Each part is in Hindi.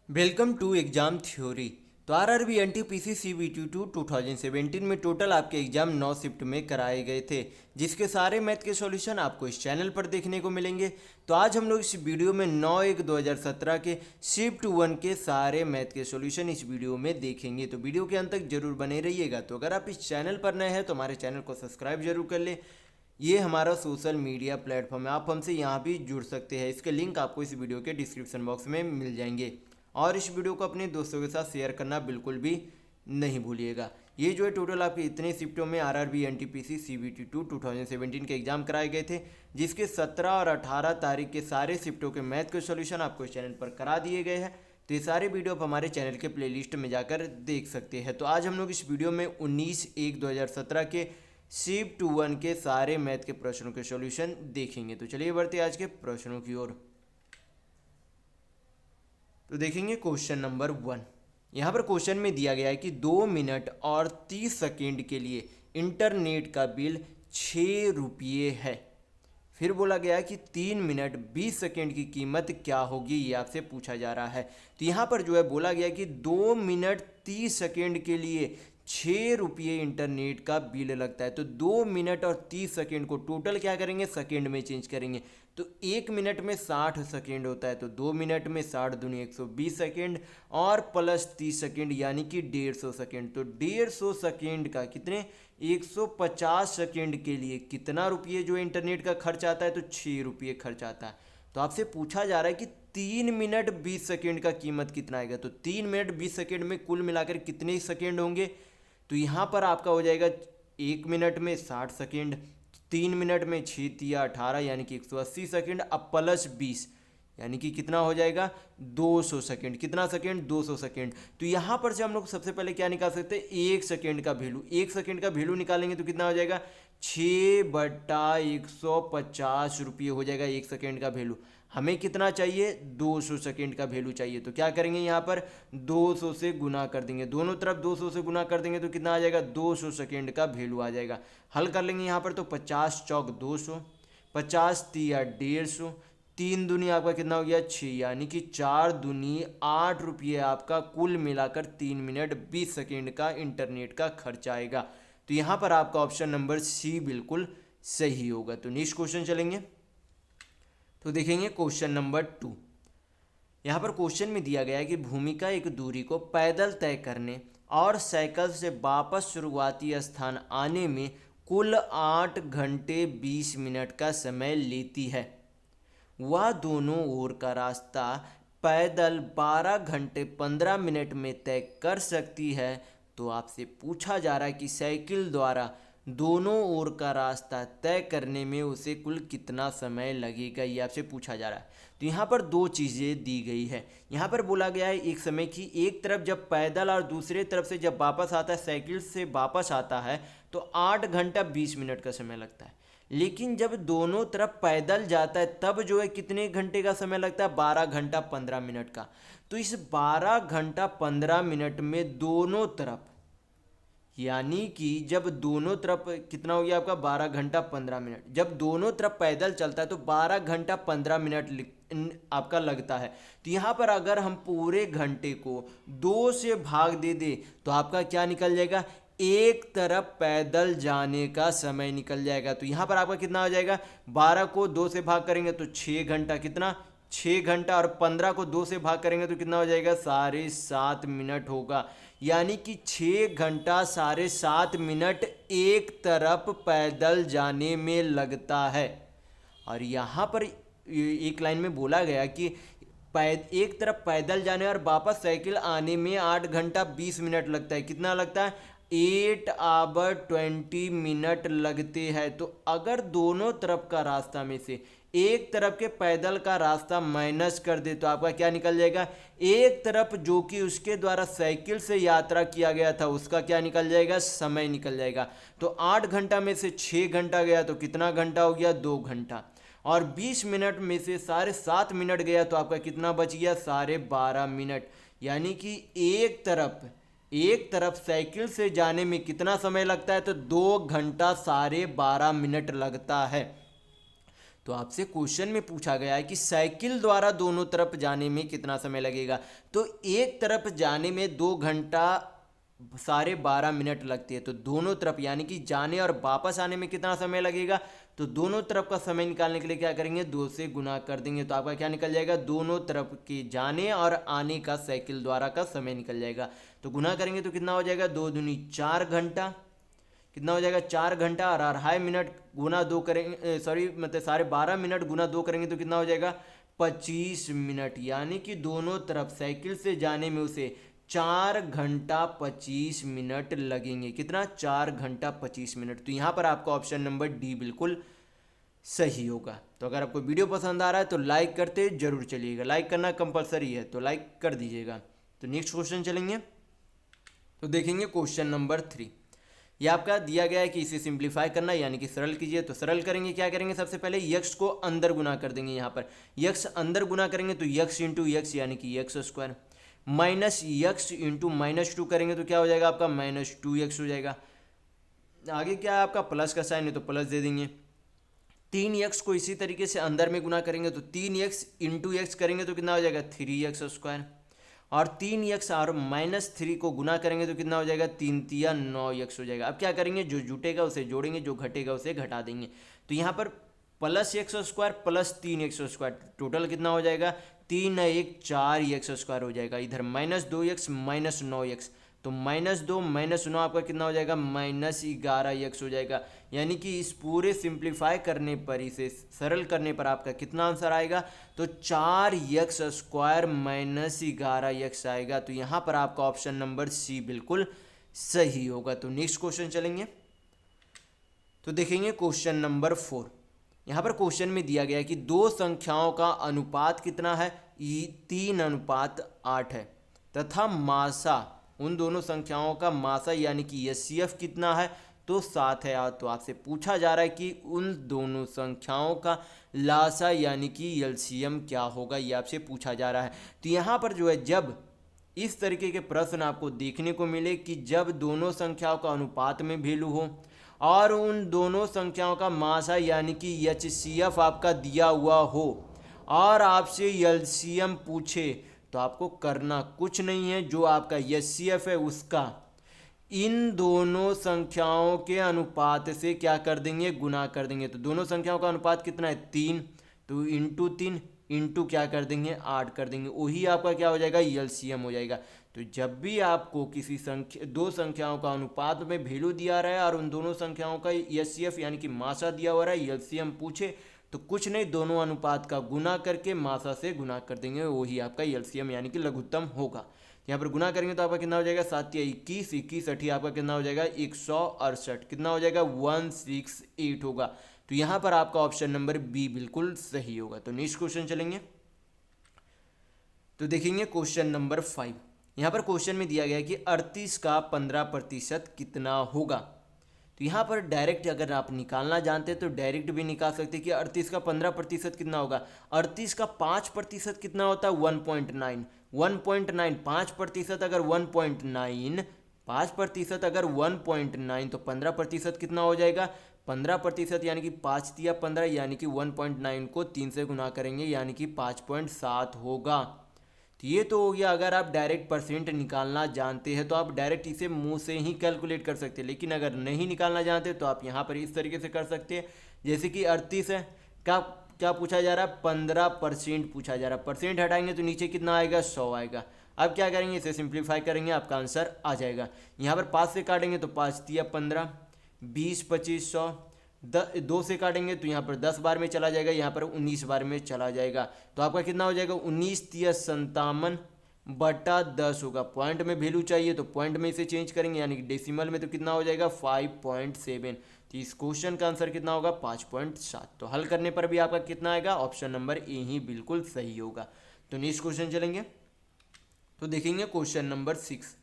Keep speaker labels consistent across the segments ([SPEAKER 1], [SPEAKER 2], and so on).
[SPEAKER 1] Welcome to exam theory. तो आरआरबी एनटीपीसी सीबीटी 2017 में टोटल आपके एग्जाम 9 शिफ्ट में कराए गए थे, जिसके सारे मैथ के सॉल्यूशन आपको इस चैनल पर देखने को मिलेंगे। तो आज हम लोग इस वीडियो में 9/1/2017 के शिफ्ट 1 के सारे मैथ के सॉल्यूशन इस वीडियो में देखेंगे। तो वीडियो के अंत तक जरूर बने रहिएगा। तो अगर आप इस चैनल पर नए हैं तो हमारे चैनल को सब्सक्राइब जरूर कर ले। ये हमारा सोशल मीडिया प्लेटफॉर्म है, आप हमसे यहाँ भी जुड़ सकते हैं। इसके लिंक आपको इस वीडियो के डिस्क्रिप्शन बॉक्स में मिल जाएंगे। और इस वीडियो को अपने दोस्तों के साथ शेयर करना बिल्कुल भी नहीं भूलिएगा। ये जो है टोटल आपके इतने शिफ्टों में आरआरबी एनटीपीसी सीबीटी 2017 के एग्जाम कराए गए थे, जिसके 17 और 18 तारीख के सारे शिफ्टों के मैथ के सॉल्यूशन आपको इस चैनल पर करा दिए गए हैं। तो ये सारे वीडियो आप हमारे चैनल के प्लेलिस्ट में जाकर देख सकते हैं। तो आज हम लोग इस वीडियो में 19/1/2017 के शिफ्ट 1 के सारे मैथ के प्रश्नों के सॉल्यूशन देखेंगे। तो चलिए बढ़ते आज के प्रश्नों की ओर। तो देखेंगे क्वेश्चन नंबर 1। यहाँ पर क्वेश्चन में दिया गया है कि 2 मिनट और 30 सेकेंड के लिए इंटरनेट का बिल 6 रुपये है। फिर बोला गया कि 3 मिनट 20 सेकेंड की कीमत क्या होगी, ये आपसे पूछा जा रहा है। तो यहाँ पर जो है बोला गया कि 2 मिनट 30 सेकेंड के लिए 6 रुपये इंटरनेट का बिल लगता है। तो 2 मिनट और 30 सेकेंड को टोटल क्या करेंगे, सेकेंड में चेंज करेंगे। तो 1 मिनट में 60 सेकेंड होता है, तो 2 मिनट में 60 दूनी 120 सेकेंड और प्लस 30 सेकेंड यानी कि 150 सेकेंड। तो 150 सेकेंड का कितने 150 सेकेंड के लिए कितना रुपये जो इंटरनेट का खर्च आता है, तो 6 रुपये खर्च आता है। तो आपसे पूछा जा रहा है कि 3 मिनट 20 सेकेंड का कीमत कितना आएगा। तो 3 मिनट 20 सेकेंड में कुल मिलाकर कितने सेकेंड होंगे। तो यहाँ पर आपका हो जाएगा 1 मिनट में 60 सेकेंड, 3 मिनट में 6×3=18 यानी कि 180 सेकेंड, अब प्लस 20 यानी कि कितना हो जाएगा 200 सेकेंड। कितना सेकेंड 200 सेकेंड। तो यहाँ पर से हम लोग सबसे पहले क्या निकाल सकते हैं, 1 सेकेंड का वैल्यू। 1 सेकेंड का वैल्यू निकालेंगे तो कितना हो जाएगा 6/150 रुपये हो जाएगा 1 सेकेंड का वैल्यू। हमें कितना चाहिए 200 सेकेंड का वैल्यू चाहिए। तो क्या करेंगे यहाँ पर 200 से गुना कर देंगे, दोनों तरफ 200 से गुना कर देंगे तो कितना आ जाएगा 200 सेकेंड का वैल्यू आ जाएगा। हल कर लेंगे यहाँ पर तो 50 चौक 200, 50 तिया 150, 3 दूनी आपका कितना हो गया 6 यानी कि 4 दूनी 8 रुपये आपका कुल मिलाकर 3 मिनट 20 सेकेंड का इंटरनेट का खर्च आएगा। तो यहाँ पर आपका ऑप्शन नंबर सी बिल्कुल सही होगा। तो नेक्स्ट क्वेश्चन चलेंगे। तो देखेंगे क्वेश्चन नंबर 2। यहाँ पर क्वेश्चन में दिया गया है कि भूमिका एक दूरी को पैदल तय करने और साइकिल से वापस शुरुआती स्थान आने में कुल 8 घंटे 20 मिनट का समय लेती है। वह दोनों ओर का रास्ता पैदल 12 घंटे 15 मिनट में तय कर सकती है। तो आपसे पूछा जा रहा है कि साइकिल द्वारा दोनों ओर का रास्ता तय करने में उसे कुल कितना समय लगेगा, ये आपसे पूछा जा रहा है। तो यहाँ पर दो चीज़ें दी गई है। यहाँ पर बोला गया है एक समय की एक तरफ जब पैदल और दूसरे तरफ से जब वापस आता है, साइकिल से वापस आता है, तो 8 घंटा 20 मिनट का समय लगता है। लेकिन जब दोनों तरफ पैदल जाता है तब जो है कितने घंटे का समय लगता है 12 घंटा 15 मिनट का। तो इस 12 घंटा 15 मिनट में दोनों तरफ यानी कि जब दोनों तरफ कितना हो गया आपका 12 घंटा 15 मिनट, जब दोनों तरफ पैदल चलता है तो 12 घंटा 15 मिनट आपका लगता है। तो यहाँ पर अगर हम पूरे घंटे को 2 से भाग दे दे तो आपका क्या निकल जाएगा, एक तरफ पैदल जाने का समय निकल जाएगा। तो यहाँ पर आपका कितना हो जाएगा 12 को 2 से भाग करेंगे तो 6 घंटा, कितना 6 घंटा, और 15 को 2 से भाग करेंगे तो कितना हो जाएगा 7.5 मिनट होगा। यानी कि 6 घंटा 7.5 मिनट एक तरफ पैदल जाने में लगता है। और यहाँ पर एक लाइन में बोला गया कि एक तरफ पैदल जाने और वापस साइकिल आने में 8 घंटा 20 मिनट लगता है। कितना लगता है 8 आवर 20 मिनट लगते हैं। तो अगर दोनों तरफ का रास्ता में से एक तरफ के पैदल का रास्ता माइनस कर दे तो आपका क्या निकल जाएगा, एक तरफ जो कि उसके द्वारा साइकिल से यात्रा किया गया था उसका क्या निकल जाएगा, समय निकल जाएगा। तो 8 घंटा में से 6 घंटा गया तो कितना घंटा हो गया 2 घंटा, और 20 मिनट में से 7.5 मिनट गया तो आपका कितना बच गया 12.5 मिनट। यानी कि एक तरफ साइकिल से जाने में कितना समय लगता है, तो 2 घंटा 12.5 मिनट लगता है। तो आपसे क्वेश्चन में पूछा गया है कि साइकिल द्वारा दोनों तरफ जाने में कितना समय लगेगा। तो एक तरफ जाने में 2 घंटा 12.5 मिनट लगती है, तो दोनों तरफ यानी कि जाने और वापस आने में कितना समय लगेगा। तो दोनों तरफ का समय निकालने के लिए क्या करेंगे, 2 से गुना कर देंगे। तो आपका क्या निकल जाएगा, दोनों तरफ के जाने और आने का साइकिल द्वारा का समय निकल जाएगा। तो गुना करेंगे तो कितना हो जाएगा, 2 दूनी 4 घंटा, कितना हो जाएगा 4 घंटा, और 2.5 मिनट गुना 2 करेंगे, सॉरी मतलब 12.5 मिनट गुना 2 करेंगे तो कितना हो जाएगा 25 मिनट। यानी कि दोनों तरफ साइकिल से जाने में उसे 4 घंटा 25 मिनट लगेंगे। कितना, 4 घंटा 25 मिनट। तो यहाँ पर आपका ऑप्शन नंबर डी बिल्कुल सही होगा। तो अगर आपको वीडियो पसंद आ रहा है तो लाइक करते जरूर चलिएगा, लाइक करना कंपलसरी है, तो लाइक कर दीजिएगा। तो नेक्स्ट क्वेश्चन चलेंगे, तो देखेंगे क्वेश्चन नंबर 3। ये आपका दिया गया है कि इसे सिंप्लीफाई करना यानी कि सरल कीजिए। तो सरल करेंगे, क्या करेंगे, सबसे पहले यक्स को अंदर गुना कर देंगे। यहाँ पर यक्स अंदर गुना करेंगे तो यक्स इंटू यक्स यानी कि x square, minus x into -2 करेंगे तो क्या हो जाएगा आपका -2x हो जाएगा। आगे क्या है आपका प्लस का साइन है तो प्लस दे देंगे। 3x को इसी तरीके से अंदर में गुना करेंगे तो 3x इंटू एक्स करेंगे तो कितना हो जाएगा 3x स्क्वायर, और 3x और -3 को गुना करेंगे तो कितना हो जाएगा 3 तिया 9x हो जाएगा। अब क्या करेंगे, जो जुटेगा उसे जोड़ेंगे, जो घटेगा उसे घटा देंगे। तो यहाँ पर plus x square plus 3x square total कितना हो जाएगा 3 1 4x स्क्वायर हो जाएगा। इधर -2x -9x, तो -2 -9 आपका कितना हो जाएगा -11x हो जाएगा। यानी कि इस पूरे सिंप्लीफाई करने पर, इसे सरल करने पर आपका कितना आंसर आएगा, तो 4x स्क्वायर -11x आएगा। तो यहाँ पर आपका ऑप्शन नंबर सी बिल्कुल सही होगा। तो नेक्स्ट क्वेश्चन चलेंगे, तो देखेंगे क्वेश्चन नंबर 4। यहाँ पर क्वेश्चन में दिया गया है कि दो संख्याओं का अनुपात कितना है, 3:8 है, तथा मासा, उन दोनों संख्याओं का मासा यानी कि एचसीएफ कितना है, तो 7 है। तो आपसे पूछा जा रहा है कि उन दोनों संख्याओं का लासा यानी कि एलसीएम क्या होगा, ये आपसे पूछा जा रहा है। तो यहाँ पर जो है, जब इस तरीके के प्रश्न आपको देखने को मिले कि जब दोनों संख्याओं का अनुपात में वैल्यू हो और उन दोनों संख्याओं का मासा यानी कि एचसीएफ आपका दिया हुआ हो और आपसे एलसीएम पूछे, तो आपको करना कुछ नहीं है, जो आपका एचसीएफ है उसका इन दोनों संख्याओं के अनुपात से क्या कर देंगे, गुना कर देंगे। तो दोनों संख्याओं का अनुपात कितना है 3, तो इंटू 3 इंटू क्या कर देंगे 8 कर देंगे, वही आपका क्या हो जाएगा एलसीएम हो जाएगा। तो जब भी आपको किसी दो संख्याओं का अनुपात में वैल्यू दिया रहा है और उन दोनों संख्याओं का एचसीएफ यानी कि मासा दिया हुआ है, एलसीएम पूछे, तो कुछ नहीं, दोनों अनुपात का गुना करके मासा से गुना कर देंगे, वही आपका एलसीएम यानी कि लघुत्तम होगा। यहाँ पर गुना करेंगे तो आपका कितना हो जाएगा 7 या 21, 21 80 आपका कितना हो जाएगा 168, कितना हो जाएगा 168 होगा। तो यहाँ पर आपका ऑप्शन नंबर बी बिल्कुल सही होगा। तो नेक्स्ट क्वेश्चन चलेंगे, तो देखेंगे क्वेश्चन नंबर 5। यहाँ पर क्वेश्चन में दिया गया है कि 38 का 15% कितना होगा। तो यहाँ पर डायरेक्ट अगर आप निकालना जानते हैं तो डायरेक्ट भी निकाल सकते हैं कि 38 का 15% कितना होगा। 38 का 5% कितना होता है 1.9, 1.9 5% अगर 1.9, 5% अगर 1.9 तो 15% कितना हो जाएगा 15% यानी कि 5 तिया 15 यानी कि 1.9 को 3 से गुना करेंगे यानी कि 5.7 होगा। तो ये तो हो गया अगर आप डायरेक्ट परसेंट निकालना जानते हैं तो आप डायरेक्ट इसे मुंह से ही कैलकुलेट कर सकते हैं, लेकिन अगर नहीं निकालना जानते तो आप यहाँ पर इस तरीके से कर सकते हैं। जैसे कि 38 है, क्या पूछा जा रहा है 15% पूछा जा रहा है, परसेंट हटाएंगे तो नीचे कितना आएगा 100 आएगा। अब क्या करेंगे, इसे सिंप्लीफाई करेंगे, आपका आंसर आ जाएगा। यहाँ पर 5 से काटेंगे तो 5 तिया 15, 20 25 100, 2 से काटेंगे तो यहाँ पर 10 बार में चला जाएगा, यहाँ पर 19 बार में चला जाएगा। तो आपका कितना हो जाएगा 19 तिया 57 बटा 10 होगा। पॉइंट में वैल्यू चाहिए तो पॉइंट में इसे चेंज करेंगे यानी कि डेसिमल में, तो कितना हो जाएगा 5.7। तो इस क्वेश्चन का आंसर कितना होगा 5.7। तो हल करने पर भी आपका कितना आएगा, ऑप्शन नंबर ए ही बिल्कुल सही होगा। तो नेक्स्ट क्वेश्चन चलेंगे, तो देखेंगे क्वेश्चन नंबर 6।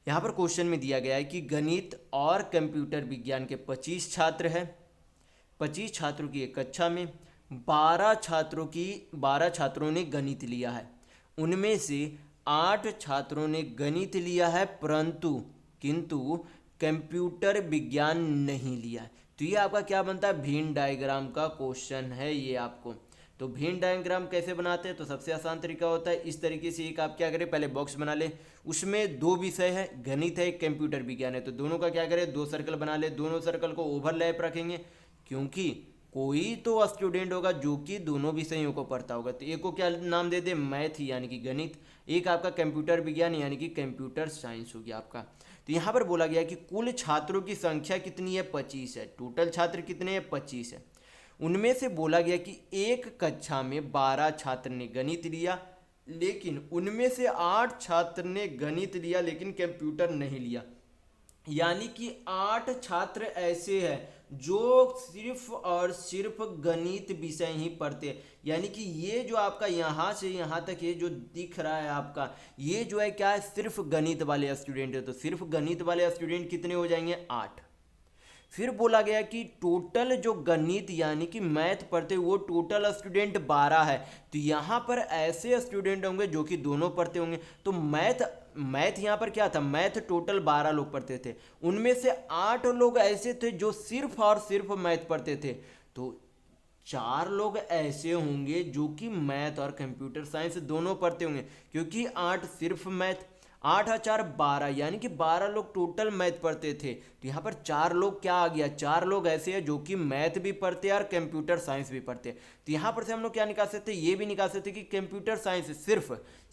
[SPEAKER 1] यहाँ पर क्वेश्चन में दिया गया है कि गणित और कंप्यूटर विज्ञान के 25 छात्र हैं। 25 छात्रों की एक कक्षा में 12 छात्रों ने गणित लिया है। उनमें से 8 छात्रों ने गणित लिया है किंतु कंप्यूटर विज्ञान नहीं लिया है। तो ये आपका क्या बनता है, वेन डायग्राम का क्वेश्चन है ये आपको। तो वेन डायग्राम कैसे बनाते हैं, तो सबसे आसान तरीका होता है इस तरीके से, एक आप क्या करें, पहले बॉक्स बना ले, उसमें दो विषय है, गणित है, एक कंप्यूटर विज्ञान है, तो दोनों का क्या करें, दो सर्कल बना ले, दोनों सर्कल को ओवरलैप रखेंगे, क्योंकि कोई तो स्टूडेंट होगा जो कि दोनों विषयों को पढ़ता होगा। तो एक को क्या नाम दे दे, मैथ यानी कि गणित, एक आपका कंप्यूटर विज्ञान यानी कि कंप्यूटर साइंस हो गया आपका। तो यहाँ पर बोला गया कि कुल छात्रों की संख्या कितनी है, 25 है। टोटल छात्र कितने हैं, 25 है। उनमें से बोला गया कि एक कक्षा में 12 छात्र ने गणित लिया, लेकिन उनमें से 8 छात्र ने गणित लिया लेकिन कंप्यूटर नहीं लिया। यानी कि 8 छात्र ऐसे हैं जो सिर्फ और सिर्फ गणित विषय ही पढ़ते हैं। यानी कि ये जो आपका यहाँ से यहाँ तक ये जो दिख रहा है आपका, ये जो है क्या है, सिर्फ गणित वाले स्टूडेंट है। तो सिर्फ गणित वाले स्टूडेंट कितने हो जाएंगे, 8। फिर बोला गया कि टोटल जो गणित यानी कि मैथ पढ़ते वो टोटल स्टूडेंट 12 है। तो यहाँ पर ऐसे स्टूडेंट होंगे जो कि दोनों पढ़ते होंगे। तो मैथ यहाँ पर क्या था, मैथ टोटल 12 लोग पढ़ते थे, उनमें से 8 लोग ऐसे थे जो सिर्फ और सिर्फ मैथ पढ़ते थे। तो 4 लोग ऐसे होंगे जो कि मैथ और कंप्यूटर साइंस दोनों पढ़ते होंगे, क्योंकि 8 सिर्फ मैथ, 8 और 4 12, यानी कि 12 लोग टोटल मैथ पढ़ते थे। तो यहाँ पर 4 लोग क्या आ गया, 4 लोग ऐसे हैं जो कि मैथ भी पढ़ते हैं और कंप्यूटर साइंस भी पढ़ते हैं। तो यहाँ पर से हम लोग क्या निकाल सकते हैं, ये भी निकाल सकते हैं कि कंप्यूटर साइंस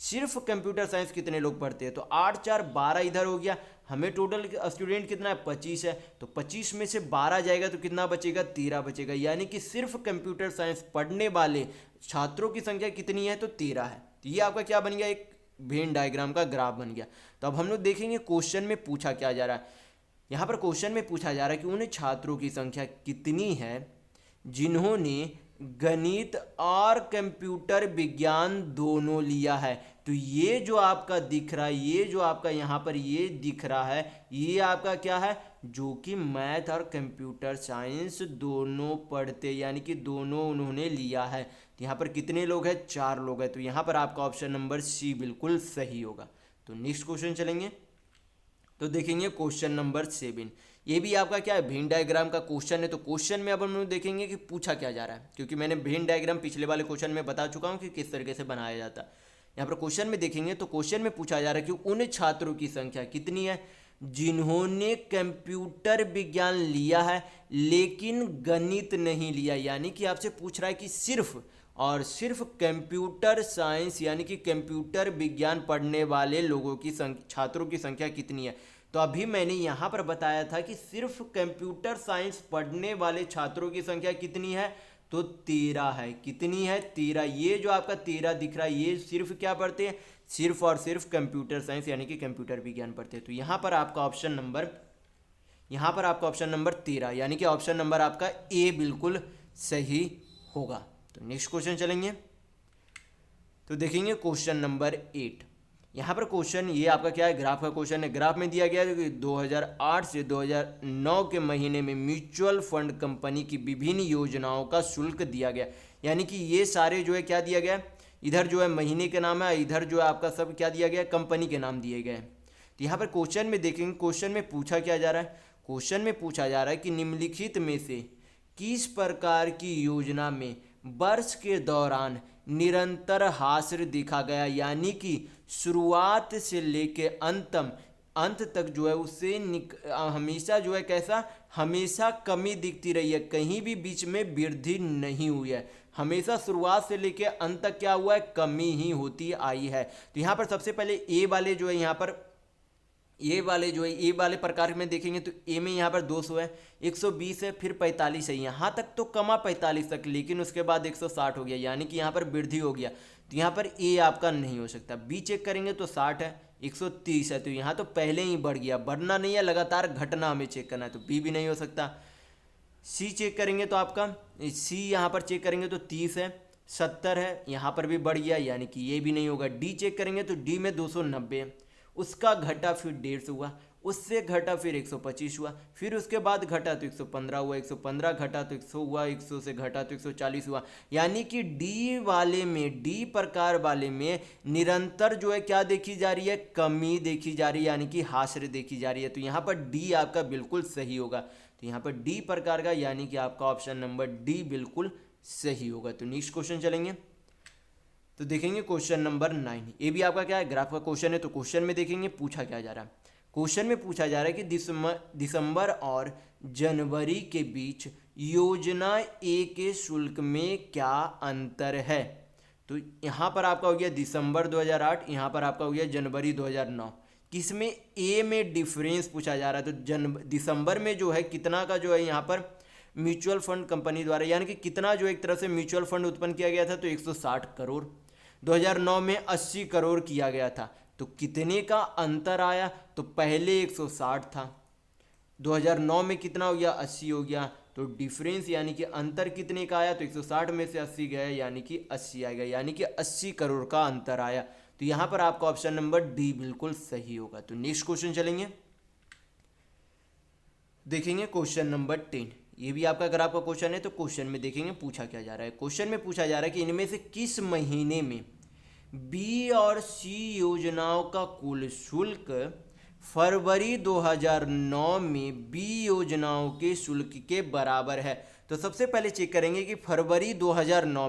[SPEAKER 1] सिर्फ कंप्यूटर साइंस कितने लोग पढ़ते हैं। तो 8 4 12 इधर हो गया, हमें टोटल स्टूडेंट कितना है, 25 है। तो 25 में से 12 जाएगा तो कितना बचेगा, 13 बचेगा। यानी कि सिर्फ कंप्यूटर साइंस पढ़ने वाले छात्रों की संख्या कितनी है, तो 13 है। तो ये आपका क्या बन गया, एक वेन डायग्राम का ग्राफ बन गया। तो अब हम लोग देखेंगे क्वेश्चन में पूछा क्या जा रहा है। यहाँ पर क्वेश्चन में पूछा जा रहा है कि उन छात्रों की संख्या कितनी है जिन्होंने गणित और कंप्यूटर विज्ञान दोनों लिया है। तो ये जो आपका दिख रहा है, ये जो आपका यहाँ पर ये दिख रहा है, ये आपका क्या है, जो कि मैथ और कंप्यूटर साइंस दोनों पढ़ते, यानी कि दोनों उन्होंने लिया है। तो यहाँ पर कितने लोग हैं, 4 लोग हैं। तो यहाँ पर आपका ऑप्शन नंबर सी बिल्कुल सही होगा। तो नेक्स्ट क्वेश्चन चलेंगे, तो देखेंगे क्वेश्चन नंबर 7। ये भी आपका क्या है, वेन डायग्राम का क्वेश्चन है। तो क्वेश्चन में अब हम लोग देखेंगे कि पूछा क्या जा रहा है, क्योंकि मैंने वेन डायग्राम पिछले वाले क्वेश्चन में बता चुका हूँ कि किस तरीके से बनाया जाता है। यहाँ पर क्वेश्चन में देखेंगे तो क्वेश्चन में पूछा जा रहा है कि उन छात्रों की संख्या कितनी है जिन्होंने कंप्यूटर विज्ञान लिया है लेकिन गणित नहीं लिया। यानी कि आपसे पूछ रहा है कि सिर्फ और सिर्फ कंप्यूटर साइंस यानी कि कंप्यूटर विज्ञान पढ़ने वाले लोगों की छात्रों की संख्या कितनी है। तो अभी मैंने यहाँ पर बताया था कि सिर्फ कंप्यूटर साइंस पढ़ने वाले छात्रों की संख्या कितनी है, तो 13 है। कितनी है, 13। ये जो आपका 13 दिख रहा है ये सिर्फ क्या पढ़ते हैं, सिर्फ और सिर्फ कंप्यूटर साइंस यानी कि कंप्यूटर विज्ञान पढ़ते हैं। तो यहाँ पर आपका ऑप्शन नंबर 13 यानी कि ऑप्शन नंबर आपका ए बिल्कुल सही होगा। तो नेक्स्ट क्वेश्चन चलेंगे, तो देखेंगे क्वेश्चन नंबर 8। यहाँ पर क्वेश्चन ये आपका क्या है, ग्राफ का क्वेश्चन है। ग्राफ में दिया गया है कि 2008 से 2009 के महीने में म्यूचुअल फंड कंपनी की विभिन्न योजनाओं का शुल्क दिया गया। यानी कि ये सारे जो है क्या दिया गया, इधर जो है महीने के नाम है, इधर जो है आपका सब क्या दिया गया, कंपनी के नाम दिए गए। तो यहाँ पर क्वेश्चन में देखेंगे, क्वेश्चन में पूछा क्या जा रहा है, क्वेश्चन में पूछा जा रहा है कि निम्नलिखित में से किस प्रकार की योजना में वर्ष के दौरान निरंतर हासिल देखा गया। यानी कि शुरुआत से लेके अंत तक जो है उससे हमेशा जो है कैसा, हमेशा कमी दिखती रही है, कहीं भी बीच में वृद्धि नहीं हुई है। हमेशा शुरुआत से लेके अंत तक क्या हुआ है, कमी ही होती आई है। तो यहाँ पर सबसे पहले ए वाले जो है यहाँ पर ए वाले प्रकार में देखेंगे तो ए में यहाँ पर 200 है, 120 है, फिर 45 है, यहाँ तक तो कमा 45 तक, लेकिन उसके बाद 160 हो गया, यानी कि यहाँ पर वृद्धि हो गया। तो यहाँ पर ए आपका नहीं हो सकता। बी चेक करेंगे तो 60 है, 130 है, तो यहाँ तो पहले ही बढ़ गया, बढ़ना नहीं है, लगातार घटना हमें चेक करना है, तो बी भी नहीं हो सकता। सी चेक करेंगे तो आपका सी यहाँ पर चेक करेंगे तो 30 है, 70 है, यहाँ पर भी बढ़ गया, यानी कि ये भी नहीं होगा। डी चेक करेंगे तो डी में 290 है, उसका घटा फिर 150 हुआ, उससे घटा फिर 125 हुआ, फिर उसके बाद घटा तो 115 हुआ, 115 घटा तो 100 हुआ, 100 से घटा तो 140 हुआ। यानी कि डी वाले में, डी प्रकार वाले में निरंतर जो है क्या देखी जा रही है, कमी देखी जा रही है, यानी कि हासिल देखी जा रही है। तो यहाँ पर डी आपका बिल्कुल सही होगा। तो यहाँ पर डी प्रकार का, यानी कि आपका ऑप्शन नंबर डी बिल्कुल सही होगा। तो नेक्स्ट क्वेश्चन चलेंगे, तो देखेंगे क्वेश्चन नंबर 9। ये भी आपका क्या है, ग्राफ का क्वेश्चन है। तो क्वेश्चन में देखेंगे पूछा क्या जा रहा है। क्वेश्चन में पूछा जा रहा है कि दिसंबर और जनवरी के बीच योजना ए के शुल्क में क्या अंतर है। तो यहाँ पर आपका हो गया दिसंबर 2008, यहाँ पर आपका हो गया जनवरी 2009। किसमें, ए में डिफरेंस पूछा जा रहा है। तो दिसंबर में जो है कितना का जो है यहाँ पर म्यूचुअल फंड कंपनी द्वारा, यानी कि कितना जो एक तरह से म्यूचुअल फंड उत्पन्न किया गया था, तो 160 करोड़। 2009 में 80 करोड़ किया गया था। तो कितने का अंतर आया, तो पहले 160 था, 2009 में कितना हो गया, 80 हो गया। तो डिफरेंस यानी कि अंतर कितने का आया, तो 160 में से 80 गया, यानी कि 80 आएगा, यानी कि 80 करोड़ का अंतर आया। तो यहाँ पर आपका ऑप्शन नंबर डी बिल्कुल सही होगा। तो नेक्स्ट क्वेश्चन चलेंगे, देखेंगे क्वेश्चन नंबर 10। ये भी आपका अगर आपका क्वेश्चन है, तो क्वेश्चन में देखेंगे पूछा क्या जा रहा है। क्वेश्चन में पूछा जा रहा है कि इनमें से किस महीने में बी और सी योजनाओं का कुल शुल्क फरवरी 2009 में बी योजनाओं के शुल्क के बराबर है। तो सबसे पहले चेक करेंगे कि फरवरी 2009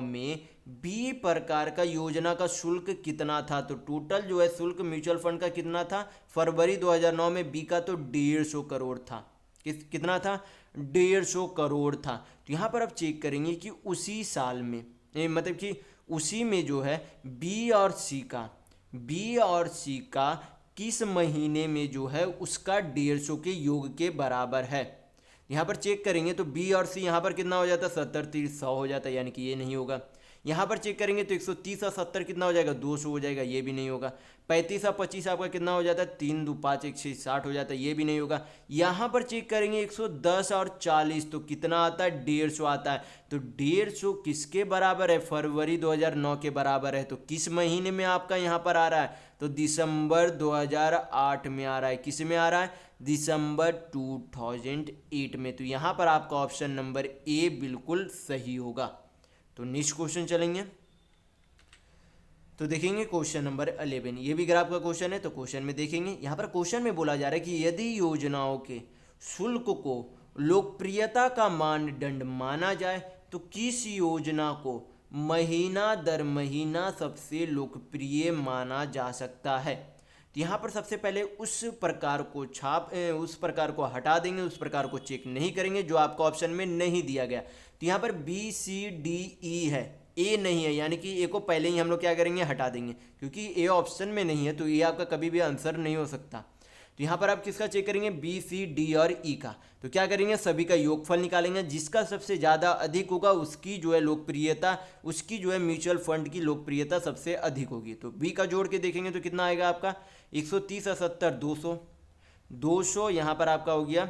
[SPEAKER 1] में बी प्रकार का योजना का शुल्क कितना था। तो टोटल जो है शुल्क म्यूचुअल फंड का कितना था फरवरी 2009 में बी का, तो 150 करोड़ था। कितना था, 150 करोड़ था। तो यहाँ पर आप चेक करेंगे कि उसी साल में, मतलब कि उसी में जो है बी और सी का किस महीने में जो है उसका 150 के योग के बराबर है। यहाँ पर चेक करेंगे तो बी और सी यहाँ पर कितना हो जाता है, 70 30 100 हो जाता है, यानी कि ये नहीं होगा। यहाँ पर चेक करेंगे तो 130 और 70 कितना हो जाएगा, 200 हो जाएगा, ये भी नहीं होगा। 35 और 25 आपका कितना हो जाता है, 3 2 5 1 6 60 हो जाता है, ये भी नहीं होगा। यहाँ पर चेक करेंगे 110 और 40 तो कितना आता है, 150 आता है। तो 150 किसके बराबर है, फरवरी 2009 के बराबर है। तो किस महीने में आपका यहाँ पर आ रहा है, तो दिसंबर 2008 में आ रहा है। किस में आ रहा है, दिसंबर 2008 में। तो यहाँ पर आपका ऑप्शन नंबर ए बिल्कुल सही होगा। तो नेक्स्ट क्वेश्चन चलेंगे, तो देखेंगे क्वेश्चन नंबर 11। ये भी ग्राफ का क्वेश्चन है। तो क्वेश्चन में देखेंगे, यहाँ पर क्वेश्चन में बोला जा रहा है कि यदि योजनाओं के शुल्क को लोकप्रियता का मानदंड माना जाए तो किस योजना को महीना दर महीना सबसे लोकप्रिय माना जा सकता है। तो यहाँ पर सबसे पहले उस प्रकार को हटा देंगे, उस प्रकार को चेक नहीं करेंगे जो आपका ऑप्शन में नहीं दिया गया। तो यहाँ पर बी सी डी ई है, ए नहीं है, यानी कि ए को पहले ही हम लोग क्या करेंगे, हटा देंगे, क्योंकि ए ऑप्शन में नहीं है, तो ये आपका कभी भी आंसर नहीं हो सकता। तो यहाँ पर आप किसका चेक करेंगे, बी सी डी और ई का। तो क्या करेंगे, सभी का योगफल निकालेंगे, जिसका सबसे ज़्यादा अधिक होगा उसकी जो है लोकप्रियता, उसकी जो है म्यूचुअल फंड की लोकप्रियता सबसे अधिक होगी। तो बी का जोड़ के देखेंगे तो कितना आएगा आपका, 130 और 70 200 यहाँ पर आपका हो गया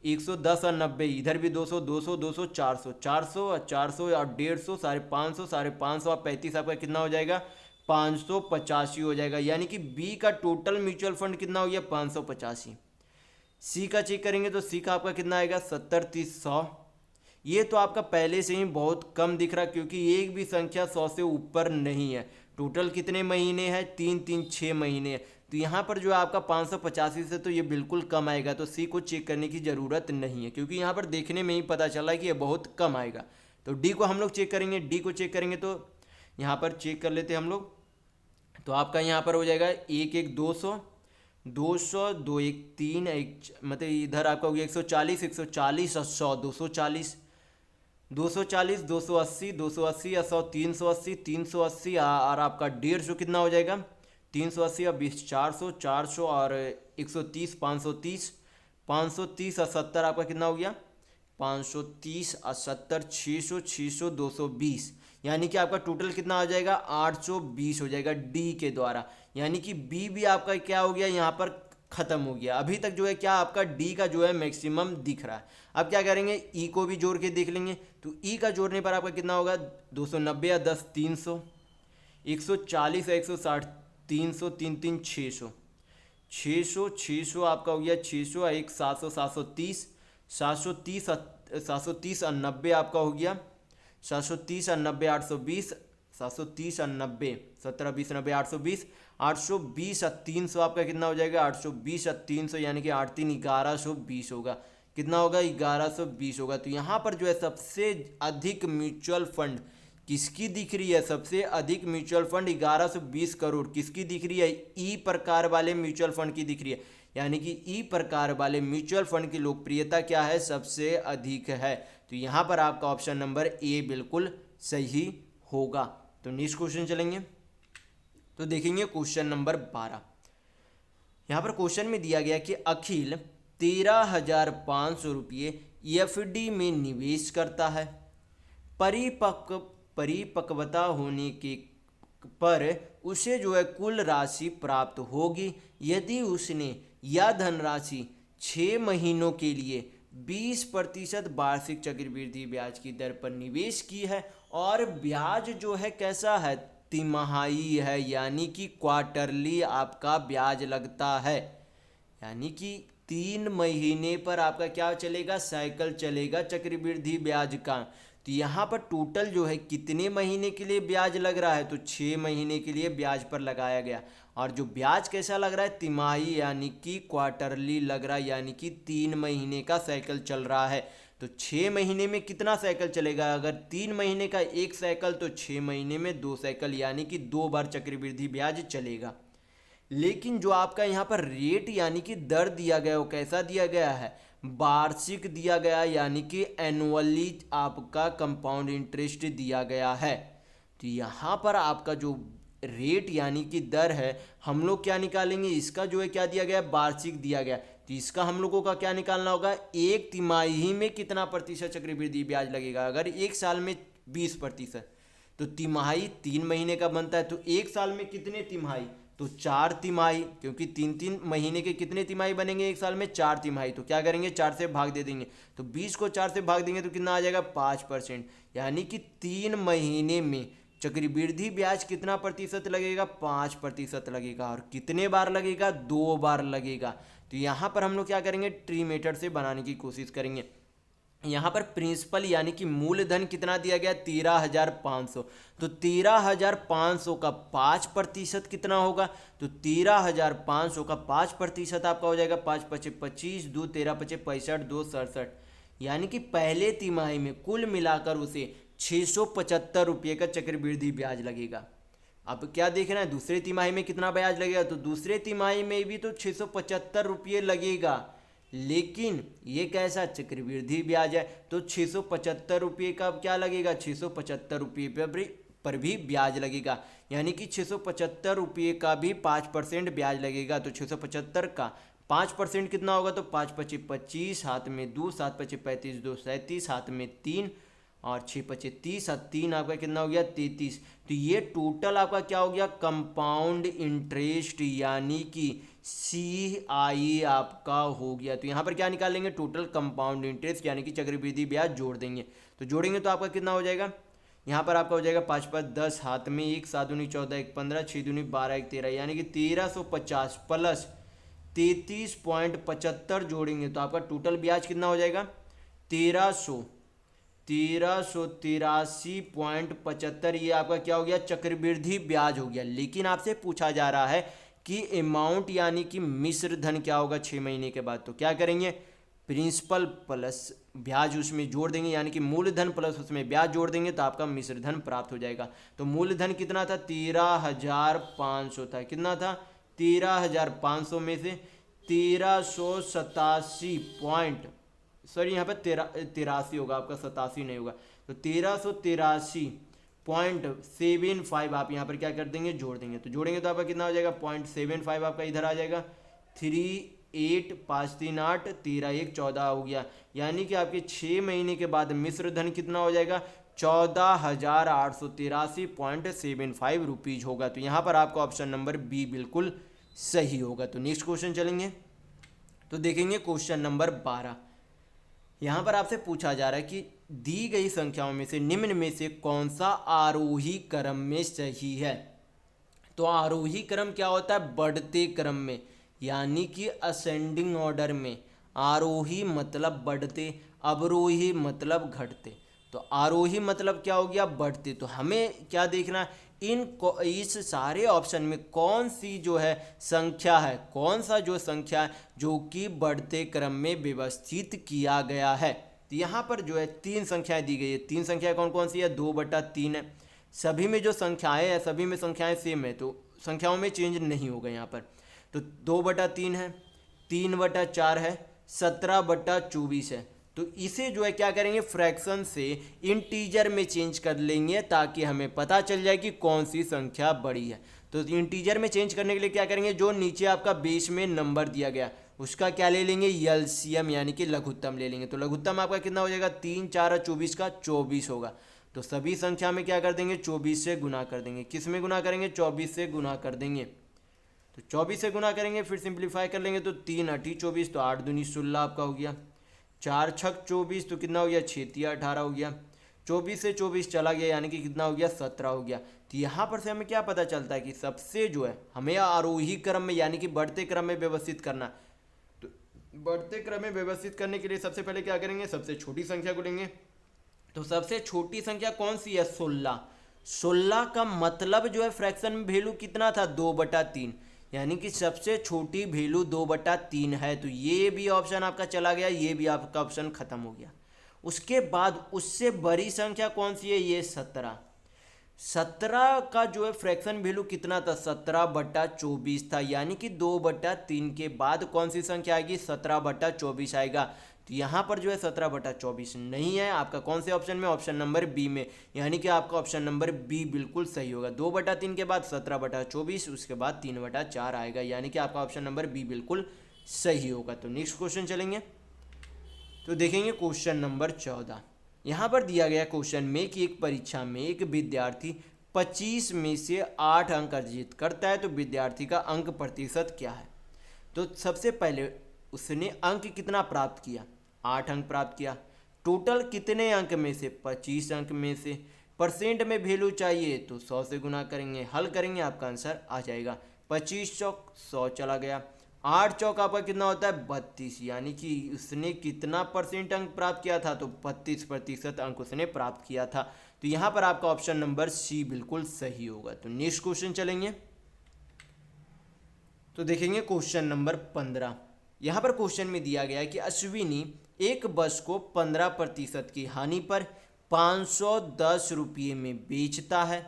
[SPEAKER 1] 110 और 90, इधर भी 200 200 200 400 400 और 400 और 150 550 और 35 आपका कितना हो जाएगा, 585 हो जाएगा। यानी कि बी का टोटल म्यूचुअल फंड कितना हो गया, 585। सी का चेक करेंगे तो सी का आपका कितना आएगा, 70 30 100। ये तो आपका पहले से ही बहुत कम दिख रहा, क्योंकि एक भी संख्या 100 से ऊपर नहीं है। टोटल कितने महीने हैं, 3 3 6 महीने। तो यहाँ पर जो है आपका 585 से तो ये बिल्कुल कम आएगा। तो सी को चेक करने की ज़रूरत नहीं है, क्योंकि यहाँ पर देखने में ही पता चला है कि ये बहुत कम आएगा। तो डी को हम लोग चेक करेंगे, डी को चेक करेंगे तो यहाँ पर चेक कर लेते हैं हम लोग। तो आपका यहाँ पर हो जाएगा 1 1 200 200 2 1 3 1, मतलब इधर आपका हो गया 140 140 और 100 240 240 280 280 और 100 380 380 और आपका 150 कितना हो जाएगा, 380 और 20 400 400 और 130 530 530 और 70 आपका कितना हो गया, 530 और 70 600 600 220। यानी कि आपका टोटल कितना आ जाएगा, 820 हो जाएगा डी के द्वारा। यानी कि बी भी आपका क्या हो गया, यहाँ पर ख़त्म हो गया। अभी तक जो है क्या आपका डी का जो है मैक्सिमम दिख रहा है। अब क्या करेंगे, ई को भी जोड़ के देख लेंगे। तो ई का जोड़ने पर आपका कितना होगा, 290 या 10 300 140 या 160 300 3 3 600 600 आपका हो गया 600 1 700 730 730 और 90 आपका हो गया 730 और 90 820 730 और 90, 17 20 90 820, 820 और 300 आपका कितना हो जाएगा, 820 और 300 यानी कि 8 3 1120 होगा। कितना होगा, 1120 होगा। तो यहाँ पर जो है सबसे अधिक म्यूचुअल फंड किसकी दिख रही है, सबसे अधिक म्यूचुअल फंड 1120 करोड़ किसकी दिख रही है, ई प्रकार वाले म्यूचुअल फंड की दिख रही है। यानी कि ई प्रकार वाले म्यूचुअल फंड की लोकप्रियता क्या है, सबसे अधिक है। तो यहाँ पर आपका ऑप्शन नंबर ए बिल्कुल सही होगा। तो नेक्स्ट क्वेश्चन चलेंगे, तो देखेंगे क्वेश्चन नंबर 12। यहाँ पर क्वेश्चन में दिया गया कि अखिल 13,500 रुपये एफडी में निवेश करता है। परिपक्वता होने के पर उसे जो है कुल राशि प्राप्त होगी यदि उसने यह धनराशि 6 महीनों के लिए 20% वार्षिक चक्रवृद्धि ब्याज की दर पर निवेश की है और ब्याज जो है कैसा है, तिमाही है, यानी कि क्वार्टरली आपका ब्याज लगता है। यानी कि 3 महीने पर आपका क्या चलेगा, साइकिल चलेगा चक्रवृद्धि ब्याज का। तो यहाँ पर टोटल जो है कितने महीने के लिए ब्याज लग रहा है, तो 6 महीने के लिए ब्याज पर लगाया गया। और जो ब्याज कैसा लग रहा है, तिमाही यानी कि क्वार्टरली लग रहा है, यानी कि 3 महीने का साइकिल चल रहा है। तो 6 महीने में कितना साइकिल चलेगा, अगर 3 महीने का एक साइकिल तो 6 महीने में 2 साइकिल, यानी कि 2 बार चक्रवृद्धि ब्याज चलेगा। लेकिन जो आपका यहाँ पर रेट यानी कि दर दिया गया वो कैसा दिया गया है, वार्षिक दिया गया, यानी कि एनुअली आपका कंपाउंड इंटरेस्ट दिया गया है। तो यहाँ पर आपका जो रेट यानी कि दर है, हम लोग क्या निकालेंगे, इसका जो है क्या दिया गया, वार्षिक दिया गया। तो इसका हम लोगों का क्या निकालना होगा, एक तिमाही में कितना प्रतिशत चक्रवृद्धि ब्याज लगेगा। अगर एक साल में 20% तो तिमाही 3 महीने का बनता है, तो एक साल में कितने तिमाही, तो 4 तिमाही, क्योंकि 3 महीने के कितने तिमाही बनेंगे एक साल में, 4 तिमाही। तो क्या करेंगे, 4 से भाग दे देंगे, तो 20 को 4 से भाग देंगे तो कितना आ जाएगा, 5%। यानी कि 3 महीने में चक्रवृद्धि ब्याज कितना प्रतिशत लगेगा, 5% लगेगा। और कितने बार लगेगा, 2 बार लगेगा। तो यहाँ पर हम लोग क्या करेंगे, ट्री मेथड से बनाने की कोशिश करेंगे। यहाँ पर प्रिंसिपल यानी कि मूलधन कितना दिया गया, 13,500। तो 13,500 का 5% कितना होगा, तो 13,500 का 5% आपका हो जाएगा 5 पचे 25, 2 13 पचे 65, 2 67। यानी कि पहले तिमाही में कुल मिलाकर उसे 675 रुपये का चक्रवृद्धि ब्याज लगेगा। अब क्या देखना है, दूसरे तिमाही में कितना ब्याज लगेगा, तो दूसरे तिमाही में भी तो 675 रुपये लगेगा। लेकिन ये कैसा चक्रवृद्धि ब्याज है, तो 675 रुपये का क्या लगेगा, 675 रुपये पर भी ब्याज लगेगा। यानी कि 675 रुपये का भी 5% ब्याज लगेगा। तो 675 का 5% कितना होगा, तो 5 पचे 25, हाथ में 2, 7 पचे 35, 2 37, हाथ में 3 और 6 पचे 30 और 3 आपका कितना हो गया, 33। तो ये टोटल आपका क्या हो गया, कंपाउंड इंटरेस्ट यानी कि CI आपका हो गया। तो यहाँ पर क्या निकालेंगे, टोटल कंपाउंड इंटरेस्ट यानी कि चक्रवृद्धि ब्याज जोड़ देंगे। तो जोड़ेंगे तो आपका कितना हो जाएगा, यहाँ पर आपका हो जाएगा 5 5 10, हाथ में 1, 7 दूनी 14, 1 15, 6 दूनी 12, 1 13, यानी कि 1350 प्लस 33.75 जोड़ेंगे तो आपका टोटल ब्याज कितना हो जाएगा, 1383.75। ये आपका क्या हो गया, चक्रवृद्धि ब्याज हो गया। लेकिन आपसे पूछा जा रहा है कि अमाउंट यानी कि मिश्र धन क्या होगा 6 महीने के बाद। तो क्या करेंगे, प्रिंसिपल प्लस ब्याज उसमें जोड़ देंगे, यानी कि मूलधन प्लस उसमें ब्याज जोड़ देंगे तो आपका मिश्र धन प्राप्त हो जाएगा। तो मूलधन कितना था, 13,500 था। कितना था, 13,500 में से 1387 पॉइंट, सॉरी यहाँ पर 83 होगा आपका, 87 नहीं होगा। तो 1383.75 आप यहाँ पर क्या कर देंगे, जोड़ देंगे। तो जोड़ेंगे तो आपका कितना हो जाएगा, 0.75 आपका इधर आ जाएगा। 38 5 3 8 13 1 14 हो गया। यानी कि आपके 6 महीने के बाद मिश्र धन कितना हो जाएगा, 14,883.75 रुपीज होगा। तो यहाँ पर आपका ऑप्शन नंबर बी बिल्कुल सही होगा। तो नेक्स्ट क्वेश्चन चलेंगे, तो देखेंगे क्वेश्चन नंबर 12। यहाँ पर आपसे पूछा जा रहा है कि दी गई संख्याओं में से निम्न में से कौन सा आरोही क्रम में सही है। तो आरोही क्रम क्या होता है, बढ़ते क्रम में, यानी कि असेंडिंग ऑर्डर में। आरोही मतलब बढ़ते, अवरोही मतलब घटते। तो आरोही मतलब क्या हो गया, बढ़ते। तो हमें क्या देखना, इस सारे ऑप्शन में कौन सी जो है संख्या है, कौन सा जो संख्या है जो कि बढ़ते क्रम में व्यवस्थित किया गया है। तो यहाँ पर जो है 3 संख्याएं दी गई है। 3 संख्याएं कौन कौन सी है, 2/3 है। सभी में जो संख्याएं हैं, सभी में संख्याएं सेम है, तो संख्याओं में चेंज नहीं होगा यहाँ पर। तो 2/3 है, 3/4 है, 17/24 है। तो इसे जो है क्या करेंगे, फ्रैक्शन से इंटीजर में चेंज कर लेंगे ताकि हमें पता चल जाए कि कौन सी संख्या बड़ी है। तो इंटीजर में चेंज करने के लिए क्या करेंगे, जो नीचे आपका बेस में नंबर दिया गया उसका क्या ले लेंगे, एलसीएम यानी कि लघुत्तम ले लेंगे। तो लघुत्तम आपका कितना हो जाएगा, 3 4 24 का 24 होगा। तो सभी संख्या में क्या कर देंगे, 24 से गुना कर देंगे। किस में गुना करेंगे, 24 से गुना कर देंगे। तो 24 से गुना करेंगे, फिर सिंप्लीफाई कर लेंगे तो 3 8 24, तो 8 दूनी 16 आपका हो गया। 4 6 24, तो कितना हो गया, 6 3 18 हो गया। 24 से 24 चला गया यानी कि कितना हो गया, 17 हो गया। तो यहाँ पर से हमें क्या पता चलता है कि सबसे जो है हमें आरोही क्रम में यानी कि बढ़ते क्रम में व्यवस्थित करना। तो बढ़ते क्रम में व्यवस्थित करने के लिए सबसे पहले क्या करेंगे, सबसे छोटी संख्या को लेंगे। तो सबसे छोटी संख्या कौन सी है, 16। 16 का मतलब जो है फ्रैक्शन में वैल्यू कितना था, 2/3, यानी कि सबसे छोटी वैल्यू 2/3 है। तो ये भी ऑप्शन आपका चला गया, ये भी आपका ऑप्शन खत्म हो गया। उसके बाद उससे बड़ी संख्या कौन सी है, ये 17। 17 का जो है फ्रैक्शन वैल्यू कितना था, 17/24 था, यानी कि 2/3 के बाद कौन सी संख्या आएगी, 17/24 आएगा। तो यहाँ पर जो है 17/24 नहीं है आपका कौन से ऑप्शन में, ऑप्शन नंबर बी में, यानी कि आपका ऑप्शन नंबर बी बिल्कुल सही होगा। 2/3 के बाद 17/24, उसके बाद 3/4 आएगा, यानी कि आपका ऑप्शन नंबर बी बिल्कुल सही होगा। तो नेक्स्ट क्वेश्चन चलेंगे, तो देखेंगे क्वेश्चन नंबर 14। यहाँ पर दिया गया क्वेश्चन में कि एक परीक्षा में एक विद्यार्थी 25 में से 8 अंक अर्जित करता है, तो विद्यार्थी का अंक प्रतिशत क्या है। तो सबसे पहले उसने अंक कितना प्राप्त किया, 8 अंक प्राप्त किया। टोटल कितने अंक में से, 25 अंक में से। परसेंट में वैल्यू चाहिए तो 100 से गुना करेंगे, हल करेंगे आपका आंसर आ जाएगा। 25 चौक 100 चला गया, 8 चौक आपका कितना होता है, 32, यानी कि उसने कितना परसेंट अंक प्राप्त किया था, तो 32% अंक उसने प्राप्त किया था। तो यहाँ पर आपका ऑप्शन नंबर सी बिल्कुल सही होगा। तो नेक्स्ट क्वेश्चन चलेंगे, तो देखेंगे क्वेश्चन नंबर 15। यहाँ पर क्वेश्चन में दिया गया है कि अश्विनी एक बस को 15% की हानि पर 510 रुपये में बेचता है।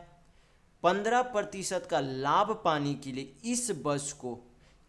[SPEAKER 1] 15% का लाभ पाने के लिए इस बस को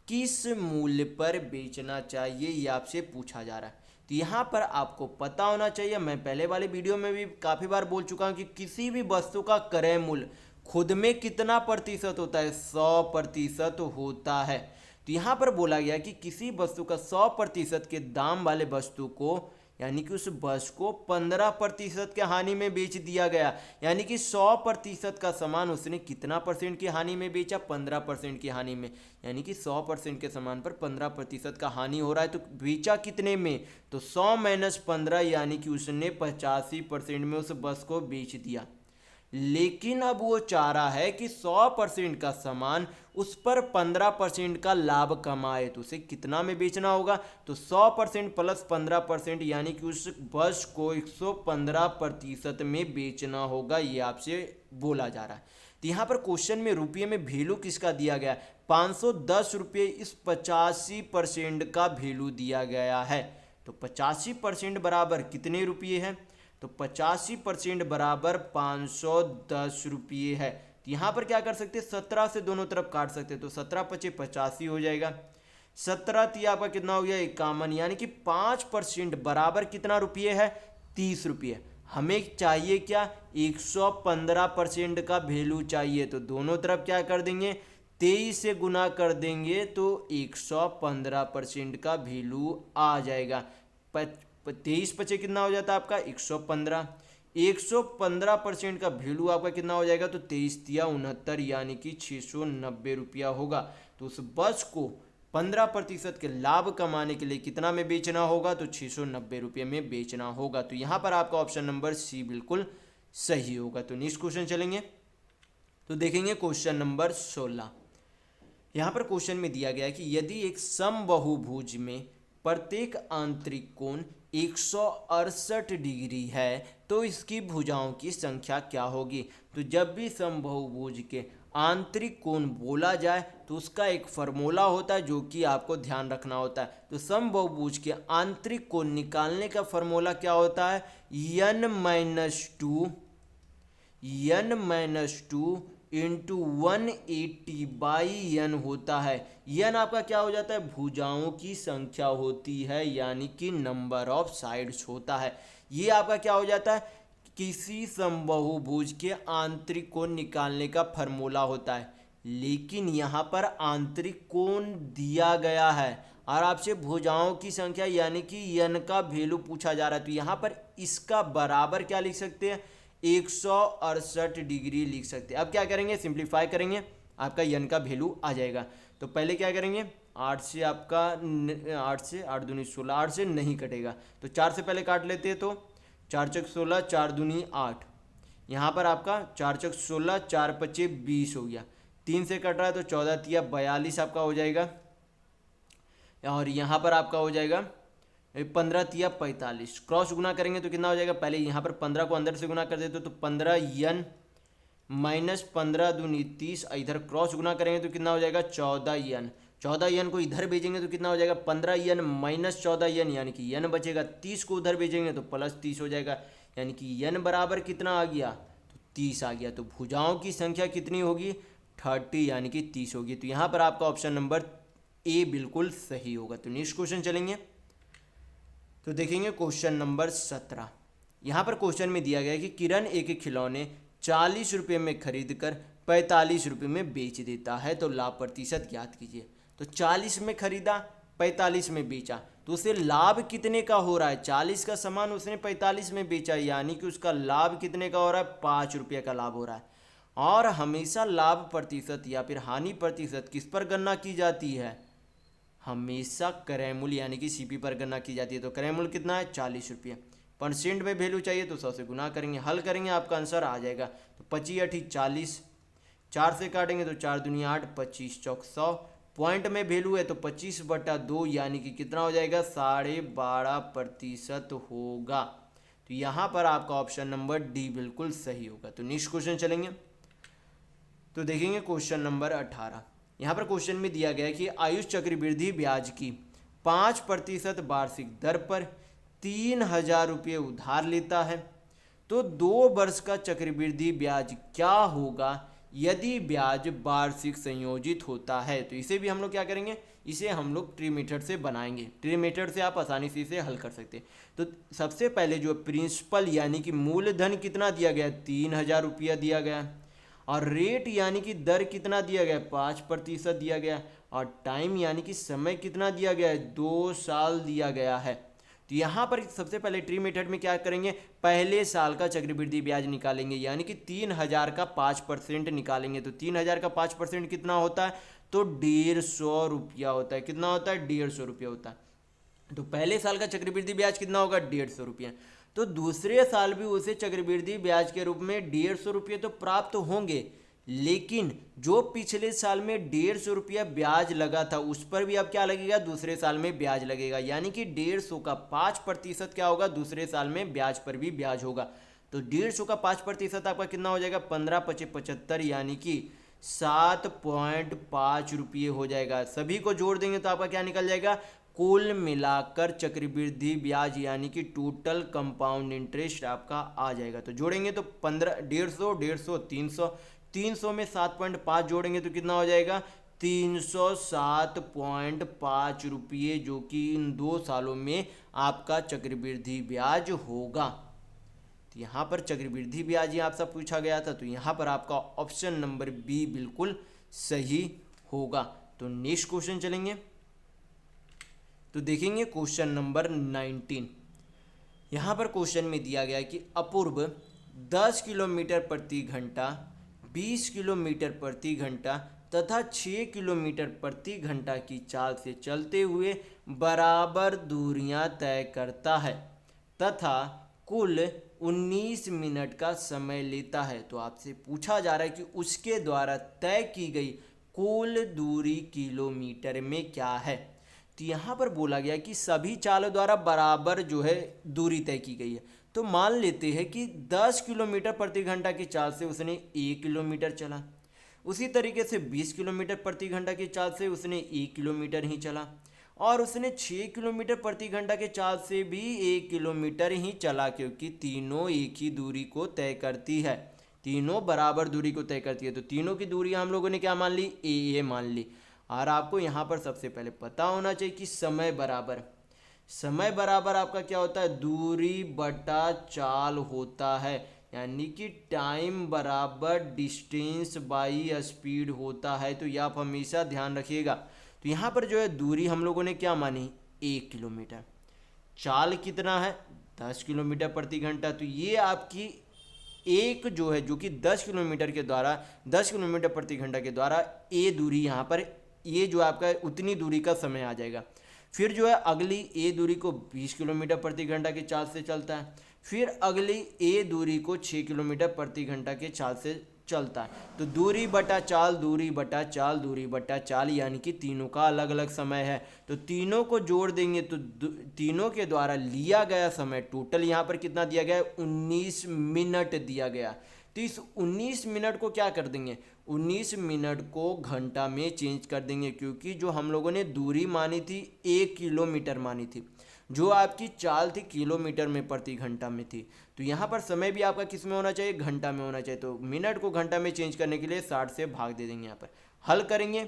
[SPEAKER 1] किस मूल्य पर बेचना चाहिए, ये आपसे पूछा जा रहा है। तो यहाँ पर आपको पता होना चाहिए, मैं पहले वाले वीडियो में भी काफ़ी बार बोल चुका हूँ कि किसी भी वस्तु का क्रय मूल्य खुद में कितना प्रतिशत होता है, 100% होता है। तो यहाँ पर बोला गया कि किसी वस्तु का 100% के दाम वाले वस्तु को यानी कि उस बस को 15% के हानि में बेच दिया गया, यानी कि 100% का सामान उसने कितना परसेंट की हानि में बेचा, 15% की हानि में, यानी कि 100% के सामान पर 15% का हानि हो रहा है। तो बेचा कितने में, तो 100 - 15 यानी कि उसने 85% में उस बस को बेच दिया। लेकिन अब वो चाह रहा है कि 100% का सामान उस पर 15% का लाभ कमाए, तो उसे कितना में बेचना होगा, तो 100% + 15% यानी कि उस बस को 115% में बेचना होगा, ये आपसे बोला जा रहा है। तो यहाँ पर क्वेश्चन में रुपये में वैल्यू किसका दिया गया, 510 रुपये इस 85% का वैल्यू दिया गया है। तो 85% बराबर कितने रुपये हैं, तो 85% बराबर 510 रुपये है। तो यहाँ पर क्या कर सकते हैं, 17 से दोनों तरफ काट सकते हैं, तो 17 × 5 = 85 हो जाएगा। 17 × 3 आपका कितना हो गया, 51, यानी कि 5% बराबर कितना रुपये है, 30 रुपये। हमें चाहिए क्या, 115% का वैल्यू चाहिए, तो दोनों तरफ क्या कर देंगे, 23 से गुना कर देंगे तो 115% का वैल्यू आ जाएगा। 23 × 5 कितना हो जाता है आपका, 115। 115% का वैल्यू आपका कितना हो जाएगा, तो 23 × 3 = 69, यानी कि 690 रुपया होगा। तो उस बस को 15% के लाभ कमाने के लिए कितना में बेचना होगा, तो 690 रुपये में बेचना होगा। तो यहाँ पर आपका ऑप्शन नंबर सी बिल्कुल सही होगा। तो नेक्स्ट क्वेश्चन चलेंगे, तो देखेंगे क्वेश्चन नंबर 16। यहाँ पर क्वेश्चन में दिया गया है कि यदि एक समबाहुभुज में प्रत्येक आंतरिक कोण 168 डिग्री है तो इसकी भुजाओं की संख्या क्या होगी। तो जब भी समबाहुभुज के आंतरिक कोण बोला जाए तो उसका एक फार्मूला होता है जो कि आपको ध्यान रखना होता है। तो समबाहुभुज के आंतरिक कोण निकालने का फार्मूला क्या होता है, n-2 इंटू 180/n होता है। n आपका क्या हो जाता है, भुजाओं की संख्या होती है, यानी कि नंबर ऑफ साइड्स होता है। ये आपका क्या हो जाता है, किसी समबाहुभुज के आंतरिक कोण निकालने का फार्मूला होता है। लेकिन यहाँ पर आंतरिक कोण दिया गया है और आपसे भुजाओं की संख्या यानी कि n का वैल्यू पूछा जा रहा है। तो यहाँ पर इसका बराबर क्या लिख सकते हैं, 168 डिग्री लिख सकते हैं। अब क्या करेंगे, सिंप्लीफाई करेंगे, आपका n का वैल्यू आ जाएगा। तो पहले क्या करेंगे, 8 से आपका 8 से 8 दूनी 16, 8 से नहीं कटेगा तो 4 से पहले काट लेते हैं। तो 4 चक 16, 4 दूनी 8, यहाँ पर आपका 4 चक 16, 4 पचे 20 हो गया। 3 से कट रहा है तो 14 तिया 42 आपका हो जाएगा। और यहाँ पर आपका हो जाएगा 15 तिया 45। क्रॉस गुना करेंगे तो कितना हो जाएगा, पहले यहाँ पर 15 को अंदर से गुना कर देते तो 15n माइनस 15 दूनी 30, इधर क्रॉस गुना करेंगे तो कितना हो जाएगा 14n। 14n को इधर भेजेंगे तो कितना हो जाएगा 15n माइनस 14n, यानी कि n बचेगा। 30 को उधर भेजेंगे तो प्लस 30 हो जाएगा, यानी कि n बराबर कितना आ गया, तो 30 आ गया। तो भुजाओं की संख्या कितनी होगी, 30 यानी कि 30 होगी। तो यहाँ पर आपका ऑप्शन नंबर ए बिल्कुल सही होगा। तो नेक्स्ट क्वेश्चन चलेंगे तो देखेंगे क्वेश्चन नंबर 17। यहाँ पर क्वेश्चन में दिया गया है कि किरण एक खिलौने 40 रुपये में खरीद कर 45 रुपये में बेच देता है, तो लाभ प्रतिशत ज्ञात कीजिए। तो 40 में खरीदा, 45 में बेचा, तो उसे लाभ कितने का हो रहा है, 40 का सामान उसने 45 में बेचा, यानी कि उसका लाभ कितने का हो रहा है, 5 रुपये का लाभ हो रहा है। और हमेशा लाभ प्रतिशत या फिर हानि प्रतिशत किस पर गणना की जाती है, हमेशा क्रय मूल्य यानी कि सीपी पर गणना की जाती है। तो क्रय मूल्य कितना है, 40 रुपये। परसेंट में वैल्यू चाहिए तो 100 से गुना करेंगे, हल करेंगे, आपका आंसर आ जाएगा। तो 25 × 8 = 40, 4 से काटेंगे तो 4 दूनी 8, 25 चौक 100। पॉइंट में वैल्यू है तो 25/2 यानी कि कितना हो जाएगा, 12.5% होगा। तो यहाँ पर आपका ऑप्शन नंबर डी बिल्कुल सही होगा। तो नेक्स्ट क्वेश्चन चलेंगे तो देखेंगे क्वेश्चन नंबर 18। यहाँ पर क्वेश्चन में दिया गया है कि आयुष चक्रवृद्धि ब्याज की 5% वार्षिक दर पर 3000 रुपये उधार लेता है, तो 2 वर्ष का चक्रवृद्धि ब्याज क्या होगा यदि ब्याज वार्षिक संयोजित होता है। तो इसे भी हम लोग क्या करेंगे, इसे हम लोग ट्री मेथड से बनाएंगे। ट्री मेथड से आप आसानी से इसे हल कर सकते हैं। तो सबसे पहले जो प्रिंसिपल यानी कि मूलधन कितना दिया गया, 3000 रुपया दिया गया, और रेट यानी कि दर कितना दिया गया, 5% दिया गया, और टाइम यानी कि समय कितना दिया गया है, 2 साल दिया गया है। तो यहाँ पर सबसे पहले ट्री मेथड में क्या करेंगे, पहले साल का चक्रवृद्धि ब्याज निकालेंगे, यानी कि 3000 का 5% निकालेंगे। तो 3000 का 5% कितना होता है, तो 150 रुपया होता है। कितना होता है, 150 रुपया होता है। तो पहले साल का चक्रवृद्धि ब्याज कितना होगा, 150 रुपया। तो दूसरे साल भी उसे चक्रवृद्धि ब्याज के रूप में 150 रुपये तो प्राप्त होंगे, लेकिन जो पिछले साल में 150 रुपया ब्याज लगा था उस पर भी अब क्या लगेगा, दूसरे साल में ब्याज लगेगा, यानी कि 150 का 5% क्या होगा, दूसरे साल में ब्याज पर भी ब्याज होगा। तो 150 का 5% आपका कितना हो जाएगा, 15 × 5 = 75, यानी कि 7.5 रुपये हो जाएगा। सभी को जोड़ देंगे तो आपका क्या निकल जाएगा, कुल मिलाकर चक्रवृद्धि ब्याज यानी कि टोटल कंपाउंड इंटरेस्ट आपका आ जाएगा। तो जोड़ेंगे तो 15, 150, 150, 300, 300 में 7.5 जोड़ेंगे तो कितना हो जाएगा, 307.5 रुपये, जो कि इन 2 सालों में आपका चक्रवृद्धि ब्याज होगा। तो यहाँ पर चक्रवृद्धि ब्याज ही आपसे पूछा गया था, तो यहाँ पर आपका ऑप्शन नंबर बी बिल्कुल सही होगा। तो नेक्स्ट क्वेश्चन चलेंगे तो देखेंगे क्वेश्चन नंबर 19। यहाँ पर क्वेश्चन में दिया गया है कि अपूर्व 10 किलोमीटर प्रति घंटा, 20 किलोमीटर प्रति घंटा तथा 6 किलोमीटर प्रति घंटा की चाल से चलते हुए बराबर दूरियां तय करता है तथा कुल 19 मिनट का समय लेता है। तो आपसे पूछा जा रहा है कि उसके द्वारा तय की गई कुल दूरी किलोमीटर में क्या है। तो यहाँ पर बोला गया कि सभी चालों द्वारा बराबर जो है दूरी तय की गई है। तो मान लेते हैं कि 10 किलोमीटर प्रति घंटा की चाल से उसने 1 किलोमीटर चला, उसी तरीके से 20 किलोमीटर प्रति घंटा की चाल से उसने 1 किलोमीटर ही चला, और उसने 6 किलोमीटर प्रति घंटा के चाल से भी 1 किलोमीटर ही चला, क्योंकि तीनों एक ही दूरी को तय करती है, तीनों बराबर दूरी को तय करती है। तो तीनों की दूरी हम लोगों ने क्या मान ली, ए मान ली। और आपको यहाँ पर सबसे पहले पता होना चाहिए कि समय बराबर आपका क्या होता है, दूरी बटा चाल होता है, यानी कि टाइम बराबर डिस्टेंस बाई स्पीड होता है। तो ये आप हमेशा ध्यान रखिएगा। तो यहाँ पर जो है दूरी हम लोगों ने क्या मानी, 1 किलोमीटर, चाल कितना है 10 किलोमीटर प्रति घंटा। तो ये आपकी एक जो है जो कि 10 किलोमीटर के द्वारा 10 किलोमीटर प्रति घंटा के द्वारा ए दूरी, यहाँ पर ये जो आपका उतनी दूरी का समय आ जाएगा। फिर जो है अगली ए दूरी को 20 किलोमीटर प्रति घंटा की चाल से चलता है, फिर अगली ए दूरी को 6 किलोमीटर प्रति घंटा के चाल से चलता है। तो दूरी बटा चाल, दूरी बटा चाल, दूरी बटा चाल, यानी कि तीनों का अलग अलग समय है। तो तीनों को जोड़ देंगे तो तीनों के द्वारा लिया गया समय टोटल यहाँ पर कितना दिया गया है, 19 मिनट दिया गया। तो इस 19 मिनट को क्या कर देंगे, 19 मिनट को घंटा में चेंज कर देंगे, क्योंकि जो हम लोगों ने दूरी मानी थी 1 किलोमीटर मानी थी, जो आपकी चाल थी किलोमीटर में प्रति घंटा में थी। तो यहाँ पर समय भी आपका किस में होना चाहिए, घंटा में होना चाहिए। तो मिनट को घंटा में चेंज करने के लिए 60 से भाग दे देंगे। यहाँ पर हल करेंगे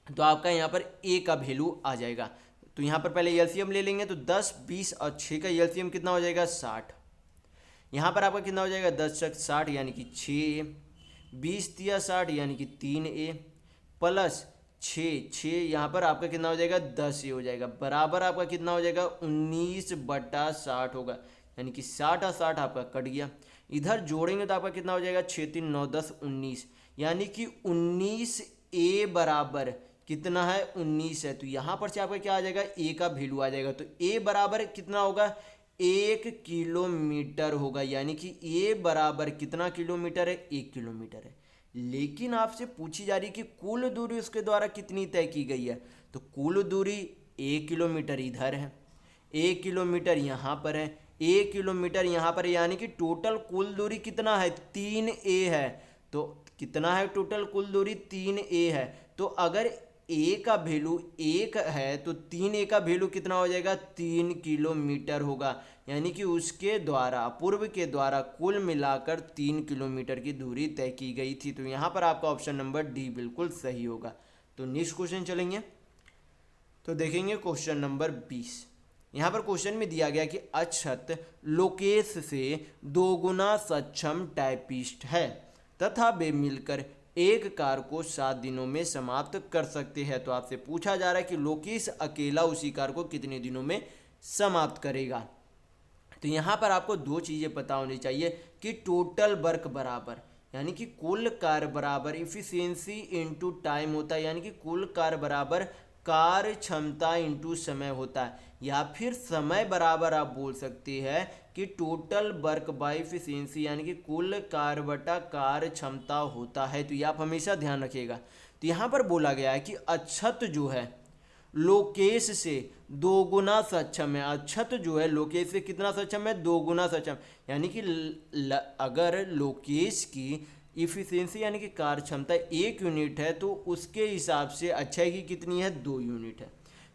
[SPEAKER 1] तो आपका यहाँ पर ए का वैल्यू आ जाएगा। तो यहाँ पर पहले एलसीएम ले लेंगे, तो 10, 20 और 6 का एलसीएम कितना हो जाएगा, 60। यहाँ पर आपका कितना हो जाएगा, 10 तक 60 यानी कि 6A, 20 तिया 60 यानी कि 3A, प्लस 6 यहाँ पर आपका कितना हो जाएगा, 10A हो जाएगा, बराबर आपका कितना हो जाएगा, 19/60 होगा, यानी कि 60 और 60 आपका कट गया। इधर जोड़ेंगे तो आपका कितना हो जाएगा, 6 3 9 10 19, यानी कि 19A बराबर कितना है, 19 है। तो यहाँ पर से आपका क्या आ जाएगा, ए का वैल्यू आ जाएगा। तो ए बराबर कितना होगा, 1 किलोमीटर होगा, यानी कि ए बराबर कितना किलोमीटर है, 1 किलोमीटर है। लेकिन आपसे पूछी जा रही कि कुल दूरी उसके द्वारा कितनी तय की गई है। तो कुल दूरी 1 किलोमीटर इधर है, 1 किलोमीटर यहाँ पर है, 1 किलोमीटर यहाँ पर, यानी कि टोटल कुल दूरी कितना है, 3A है। तो कितना है टोटल कुल दूरी, 3A है। तो अगर ए का वैल्यू 1 है तो 3A का वैल्यू कितना हो जाएगा, 3 किलोमीटर होगा, यानी कि उसके द्वारा पूर्व के द्वारा कुल मिलाकर 3 किलोमीटर की दूरी तय की गई थी। तो यहाँ पर आपका ऑप्शन नंबर डी बिल्कुल सही होगा। तो नेक्स्ट क्वेश्चन चलेंगे, तो देखेंगे क्वेश्चन नंबर 20। यहाँ पर क्वेश्चन में दिया गया कि अक्षत लोकेश से 2 गुना सक्षम टाइपिस्ट है तथा वे मिलकर एक कार को 7 दिनों में समाप्त कर सकते हैं। तो आपसे पूछा जा रहा है कि लोकेश अकेला उसी कार को कितने दिनों में समाप्त करेगा। तो यहाँ पर आपको 2 चीज़ें पता होनी चाहिए कि टोटल वर्क बराबर, यानी कि कुल कार्य बराबर इफिशियंसी इनटू टाइम होता है, यानी कि कुल कार्य बराबर कार्य क्षमता इनटू समय होता है, या फिर समय बराबर आप बोल सकते हैं कि टोटल वर्क बाय इफिशियंसी, यानी कि कुल कार्य बटा कार्य क्षमता होता है। तो ये आप हमेशा ध्यान रखिएगा। तो यहाँ पर बोला गया है कि अक्षत जो है लोकेश से 2 गुना सक्षम है। अक्षत जो है लोकेश से कितना सक्षम है, 2 गुना सक्षम, यानी कि अगर लोकेश की इफिशियंसी यानी कि कार्य क्षमता 1 यूनिट है तो उसके हिसाब से अक्षय की कितनी है, 2 यूनिट है।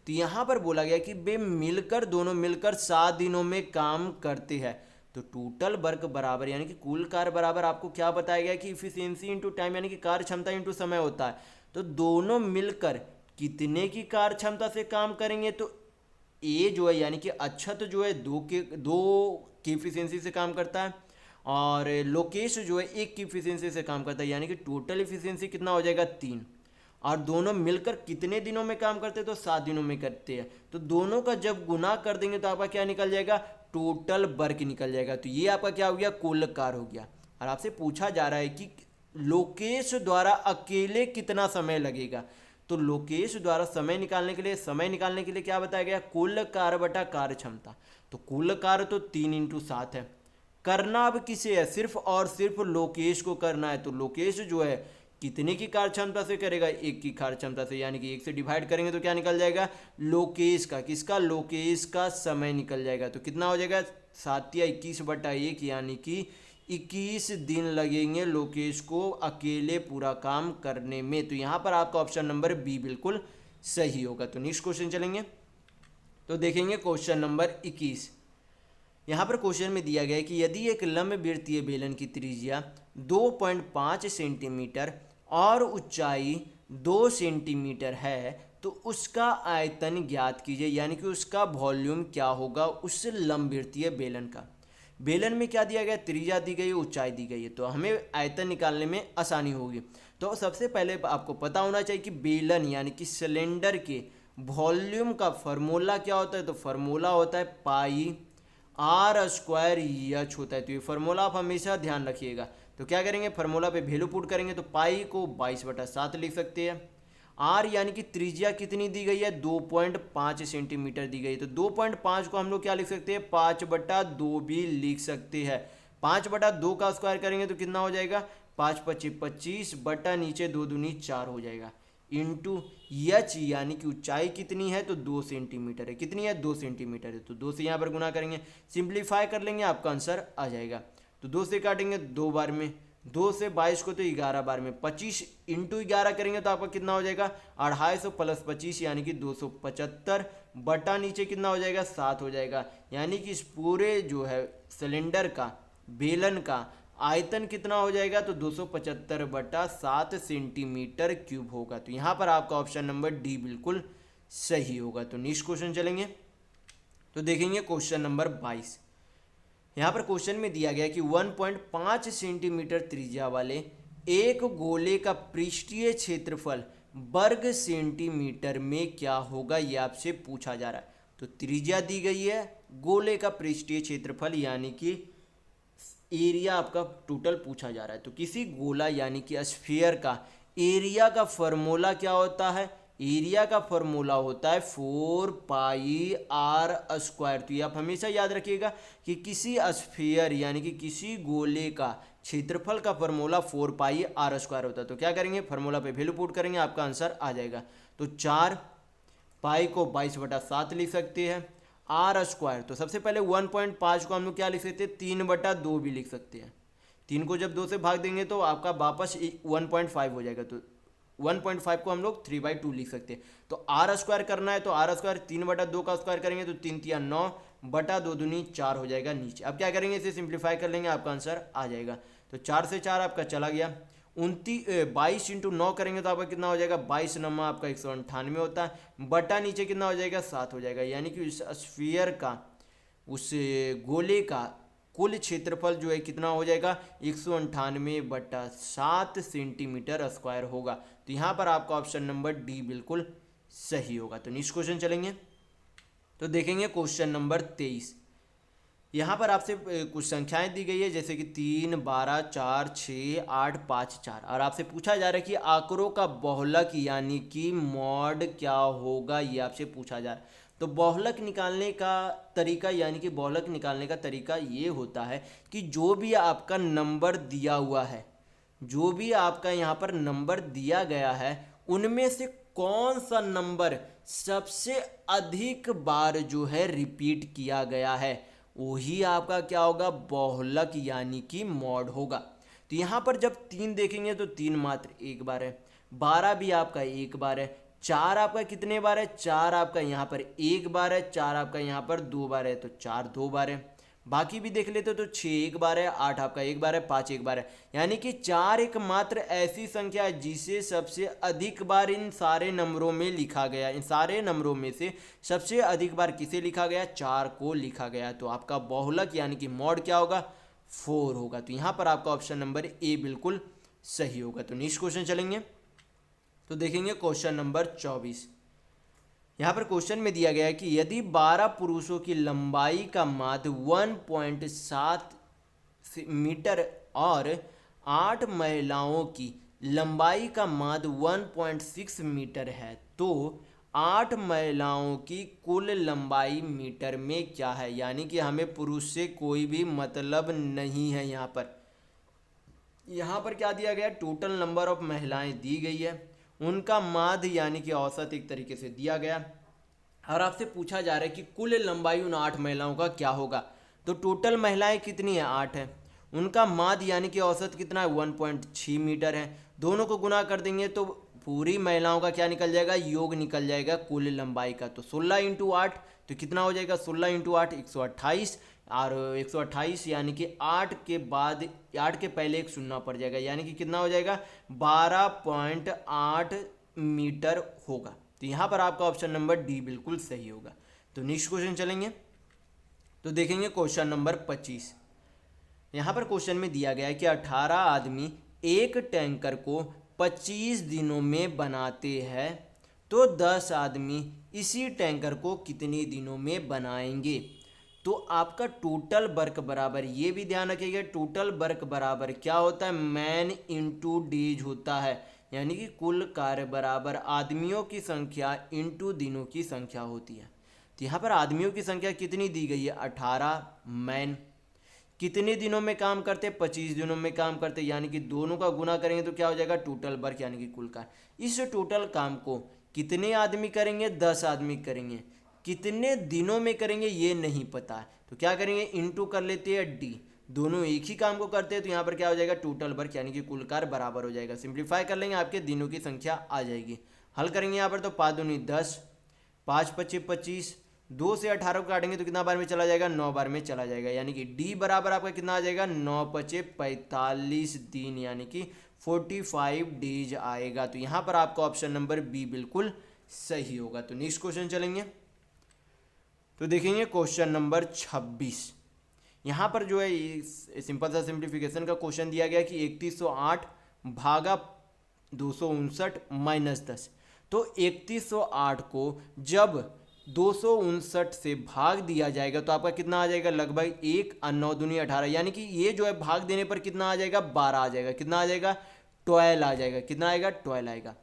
[SPEAKER 1] तो यहाँ पर बोला गया कि वे मिलकर दोनों मिलकर 7 दिनों में काम करते हैं। तो टोटल वर्क बराबर यानी कि कुल कार्य बराबर आपको क्या बताया गया कि इफिशियंसी इंटू टाइम यानी कि कार्य क्षमता इंटू समय होता है। तो दोनों मिलकर कितने की कार्य क्षमता से काम करेंगे, तो ए जो है यानी कि अक्षत जो है 2 की इफिशियंसी से काम करता है और लोकेश जो है 1 की इफिशियंसी से काम करता है, यानी कि टोटल इफिशियंसी कितना हो जाएगा 3। और दोनों मिलकर कितने दिनों में काम करते हैं, तो 7 दिनों में करते हैं। तो दोनों का जब गुना कर देंगे तो आपका क्या निकल जाएगा, टोटल वर्क निकल जाएगा। तो ये आपका क्या हो गया, कुल कार्य हो गया। और आपसे पूछा जा रहा है कि लोकेश द्वारा अकेले कितना समय लगेगा। तो लोकेश द्वारा समय निकालने के लिए क्या बताया गया, कुल कार्य बटा कार्य क्षमता। तो कुल कार्य तो 3 × 7 है। करना अब किसे है, सिर्फ और सिर्फ लोकेश को करना है। तो लोकेश जो है कितने की कार्य क्षमता से करेगा, एक की कार्य क्षमता से, यानी कि एक से डिवाइड करेंगे तो क्या निकल जाएगा, लोकेश का, किसका, लोकेश का समय निकल जाएगा। तो कितना हो जाएगा, 7 या 21/1, यानी कि 21 दिन लगेंगे लोकेश को अकेले पूरा काम करने में। तो यहाँ पर आपका ऑप्शन नंबर बी बिल्कुल सही होगा। तो नेक्स्ट क्वेश्चन चलेंगे, तो देखेंगे क्वेश्चन नंबर 21। यहाँ पर क्वेश्चन में दिया गया है कि यदि एक लंबवृत्तीय बेलन की त्रिज्या 2.5 सेंटीमीटर और ऊंचाई 2 सेंटीमीटर है तो उसका आयतन ज्ञात कीजिए, यानी कि उसका वॉल्यूम क्या होगा उस लंबवृत्तीय बेलन का। बेलन में क्या दिया गया, त्रिज्या दी गई है, ऊंचाई दी गई है, तो हमें आयतन निकालने में आसानी होगी। तो सबसे पहले आपको पता होना चाहिए कि बेलन यानी कि सिलेंडर के वॉल्यूम का फॉर्मूला क्या होता है। तो फॉर्मूला होता है पाई आर स्क्वायर एच होता है। तो ये फार्मूला आप हमेशा ध्यान रखिएगा। तो क्या करेंगे, फार्मूला पे वैल्यू पुट करेंगे तो पाई को 22/7 लिख सकते हैं। आर यानी कि त्रिज्या कितनी दी गई है, 2.5 सेंटीमीटर दी गई है। तो 2.5 को हम लोग क्या लिख सकते हैं, 5/2 भी लिख सकते हैं। 5/2 का स्क्वायर करेंगे तो कितना हो जाएगा, 5×5 = 25 बटा नीचे 2 दूनी 4 हो जाएगा, इंटू एच यानी कि ऊंचाई कितनी है, तो 2 सेंटीमीटर है। कितनी है, 2 सेंटीमीटर है। तो 2 से यहाँ पर गुना करेंगे, सिंप्लीफाई कर लेंगे, आपका आंसर आ जाएगा। तो 2 से काटेंगे 2 बार में, 2 से 22 को तो 11 बार में, 25 इंटू 11 करेंगे तो आपका कितना हो जाएगा, 250 + 25 यानी कि 275 बटा नीचे कितना हो जाएगा, 7 हो जाएगा। यानी कि इस पूरे जो है सिलेंडर का, बेलन का आयतन कितना हो जाएगा, तो 275/7 सेंटीमीटर क्यूब होगा। तो यहाँ पर आपका ऑप्शन नंबर डी बिल्कुल सही होगा। तो नेक्स्ट क्वेश्चन चलेंगे, तो देखेंगे क्वेश्चन नंबर 22। यहाँ पर क्वेश्चन में दिया गया कि 1.5 सेंटीमीटर त्रिज्या वाले एक गोले का पृष्ठीय क्षेत्रफल वर्ग सेंटीमीटर में क्या होगा, ये आपसे पूछा जा रहा है। तो त्रिज्या दी गई है, गोले का पृष्ठीय क्षेत्रफल यानी कि एरिया आपका टोटल पूछा जा रहा है। तो किसी गोला यानी कि स्फीयर का एरिया का फॉर्मूला क्या होता है, एरिया का फॉर्मूला होता है 4πr²। तो ये आप हमेशा याद रखिएगा कि किसी स्फीयर यानी कि किसी गोले का क्षेत्रफल का फॉर्मूला 4πr² होता है। तो क्या करेंगे, फॉर्मूला पे वैल्यू पुट करेंगे, आपका आंसर आ जाएगा। तो 4 पाई को 22/7 लिख सकते हैं, r²। तो सबसे पहले 1.5 को हम लोग क्या लिख सकते हैं, 3/2 भी लिख सकते हैं। 3 को जब 2 से भाग देंगे तो आपका वापस 1.5 हो जाएगा। तो 1.5 को हम लोग 3/2 लिख सकते हैं। तो r² करना है तो r² 3/2 का स्क्वायर करेंगे तो 3 × 3 = 9 बटा 2 दूनी 4 हो जाएगा नीचे। अब क्या करेंगे, इसे सिंप्लीफाई कर लेंगे, आपका आंसर आ जाएगा। तो 4 से 4 आपका चला गया, 22 × 9 करेंगे तो आपका कितना हो जाएगा, 22 9 आपका 198 होता है, बटा नीचे कितना हो जाएगा, 7 हो जाएगा। यानी कि उस स्फीयर का, उस गोले का कुल क्षेत्रफल जो है कितना हो जाएगा, 198/7 सेंटीमीटर स्क्वायर होगा। तो यहाँ पर आपका ऑप्शन नंबर डी बिल्कुल सही होगा। तो नेक्स्ट क्वेश्चन चलेंगे, तो देखेंगे क्वेश्चन नंबर 23। यहाँ पर आपसे कुछ संख्याएं दी गई है, जैसे कि 3 12 4 6 8 5 4, और आपसे पूछा जा रहा है कि आंकड़ों का बहुलक यानी कि मॉड क्या होगा, ये आपसे पूछा जा रहा है। तो बहुलक निकालने का तरीका यानी कि बहुलक निकालने का तरीका ये होता है कि जो भी आपका नंबर दिया हुआ है, जो भी आपका यहाँ पर नंबर दिया गया है, उनमें से कौन सा नंबर सबसे अधिक बार जो है रिपीट किया गया है, वही आपका क्या होगा, बहुलक यानी कि मॉड होगा। तो यहाँ पर जब 3 देखेंगे तो 3 मात्र एक बार है, 12 भी आपका एक बार है, 4 आपका कितने बार है, 4 आपका यहाँ पर एक बार है, 4 आपका यहाँ पर 2 बार है, तो 4 2 बार है। बाकी भी देख लेते तो 6 एक बार है, 8 आपका एक बार है, 5 एक बार है। यानी कि 4 एकमात्र ऐसी संख्या है जिसे सबसे अधिक बार इन सारे नंबरों में लिखा गया। इन सारे नंबरों में से सबसे अधिक बार किसे लिखा गया, 4 को लिखा गया। तो आपका बहुलक यानी कि मॉड क्या होगा, 4 होगा। तो यहाँ पर आपका ऑप्शन नंबर ए बिल्कुल सही होगा। तो नेक्स्ट क्वेश्चन चलेंगे, तो देखेंगे क्वेश्चन नंबर 24। यहाँ पर क्वेश्चन में दिया गया है कि यदि 12 पुरुषों की लंबाई का माध्य 1.7 मीटर और 8 महिलाओं की लंबाई का माध्य 1.6 मीटर है, तो 8 महिलाओं की कुल लंबाई मीटर में क्या है। यानी कि हमें पुरुष से कोई भी मतलब नहीं है, यहाँ पर यहाँ पर क्या दिया गया, टोटल नंबर ऑफ महिलाएं दी गई है, उनका माध्य यानी कि औसत एक तरीके से दिया गया, और आपसे पूछा जा रहा है कि कुल लंबाई उन 8 महिलाओं का क्या होगा। तो टोटल महिलाएं कितनी है, 8 है, उनका माध्य यानी कि औसत कितना है, 1.6 मीटर है। दोनों को गुना कर देंगे तो पूरी महिलाओं का क्या निकल जाएगा, योग निकल जाएगा कुल लंबाई का। तो 16 इंटू 8 तो कितना हो जाएगा, 16 इंटू 8 128, और 128 यानी कि 8 के बाद 8 के पहले एक शून्य पड़ जाएगा, यानी कि कितना हो जाएगा, 12.8 मीटर होगा। तो यहाँ पर आपका ऑप्शन नंबर डी बिल्कुल सही होगा। तो नेक्स्ट क्वेश्चन चलेंगे, तो देखेंगे क्वेश्चन नंबर 25। यहाँ पर क्वेश्चन में दिया गया है कि 18 आदमी एक टैंकर को 25 दिनों में बनाते हैं, तो 10 आदमी इसी टैंकर को कितने दिनों में बनाएंगे। तो आपका टोटल वर्क बराबर, ये भी ध्यान रखिएगा, टोटल वर्क बराबर क्या होता है, मैन इंटू डेज होता है, यानी कि कुल कार्य बराबर आदमियों की संख्या इंटू दिनों की संख्या होती है। तो यहाँ पर आदमियों की संख्या कितनी दी गई है, 18, मैन कितने दिनों में काम करते, 25 दिनों में काम करते, यानी कि दोनों का गुना करेंगे तो क्या हो जाएगा, टोटल वर्क यानी कि कुल कार्य। इस टोटल काम को कितने आदमी करेंगे, 10 आदमी करेंगे, कितने दिनों में करेंगे ये नहीं पता है, तो क्या करेंगे, इंटू कर लेते हैं डी, दोनों एक ही काम को करते हैं, तो यहाँ पर क्या हो जाएगा, टोटल वर्क यानी कि कुल कार्य बराबर हो जाएगा। सिंप्लीफाई कर लेंगे, आपके दिनों की संख्या आ जाएगी। हल करेंगे यहाँ पर तो 5 दूनी 10, 5 पच्चे 25, 2 से 18 को काटेंगे तो कितना बार में चला जाएगा, 9 बार में चला जाएगा, यानी कि डी बराबर आपका कितना आ जाएगा, 9 पचे 45 दिन, यानी कि 45 डेज आएगा। तो यहाँ पर आपका ऑप्शन नंबर बी बिल्कुल सही होगा। तो नेक्स्ट क्वेश्चन चलेंगे, तो देखेंगे क्वेश्चन नंबर 26। यहाँ पर जो है सिंपल सा सिंप्लीफिकेशन का क्वेश्चन दिया गया कि 3108 भागा 259 माइनस 10। तो 3108 को जब 259 से भाग दिया जाएगा तो आपका कितना आ जाएगा, लगभग 1 और 9 दूनी 18, यानी कि ये जो है भाग देने पर कितना आ जाएगा, 12 आ जाएगा, कितना आ जाएगा, 12 आ जाएगा, कितना आएगा, 12 आएगा।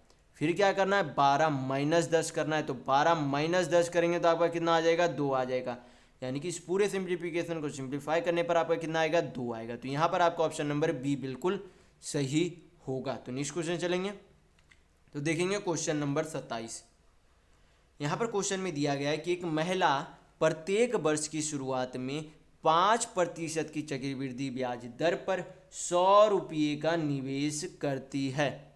[SPEAKER 1] फिर क्या करना है, 12 माइनस 10 करना है, तो 12 माइनस 10 करेंगे तो आपका कितना आ जाएगा, 2 आ जाएगा, यानी कि इस पूरे सिंप्लीफिकेशन को सिंप्लीफाई करने पर आपका कितना आएगा, 2 आएगा। तो यहाँ पर आपका ऑप्शन नंबर बी बिल्कुल सही होगा। तो नेक्स्ट क्वेश्चन चलेंगे, तो देखेंगे क्वेश्चन नंबर 27। यहाँ पर क्वेश्चन में दिया गया है कि एक महिला प्रत्येक वर्ष की शुरुआत में 5% की चक्रवृद्धि ब्याज दर पर 100 रुपये का निवेश करती है।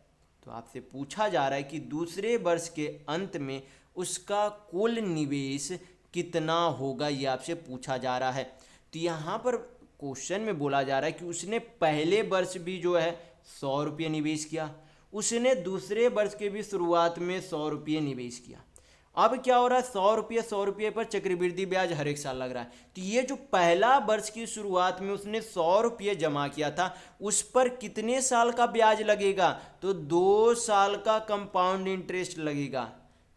[SPEAKER 1] तो आपसे पूछा जा रहा है कि दूसरे वर्ष के अंत में उसका कुल निवेश कितना होगा, ये आपसे पूछा जा रहा है। तो यहाँ पर क्वेश्चन में बोला जा रहा है कि उसने पहले वर्ष भी जो है 100 रुपये निवेश किया, उसने दूसरे वर्ष के भी शुरुआत में 100 रुपये निवेश किया। अब क्या हो रहा है, 100 रुपये पर चक्रवृद्धि ब्याज हर एक साल लग रहा है। तो ये जो पहला वर्ष की शुरुआत में उसने 100 रुपये जमा किया था, उस पर कितने साल का ब्याज लगेगा, तो 2 साल का कंपाउंड इंटरेस्ट लगेगा।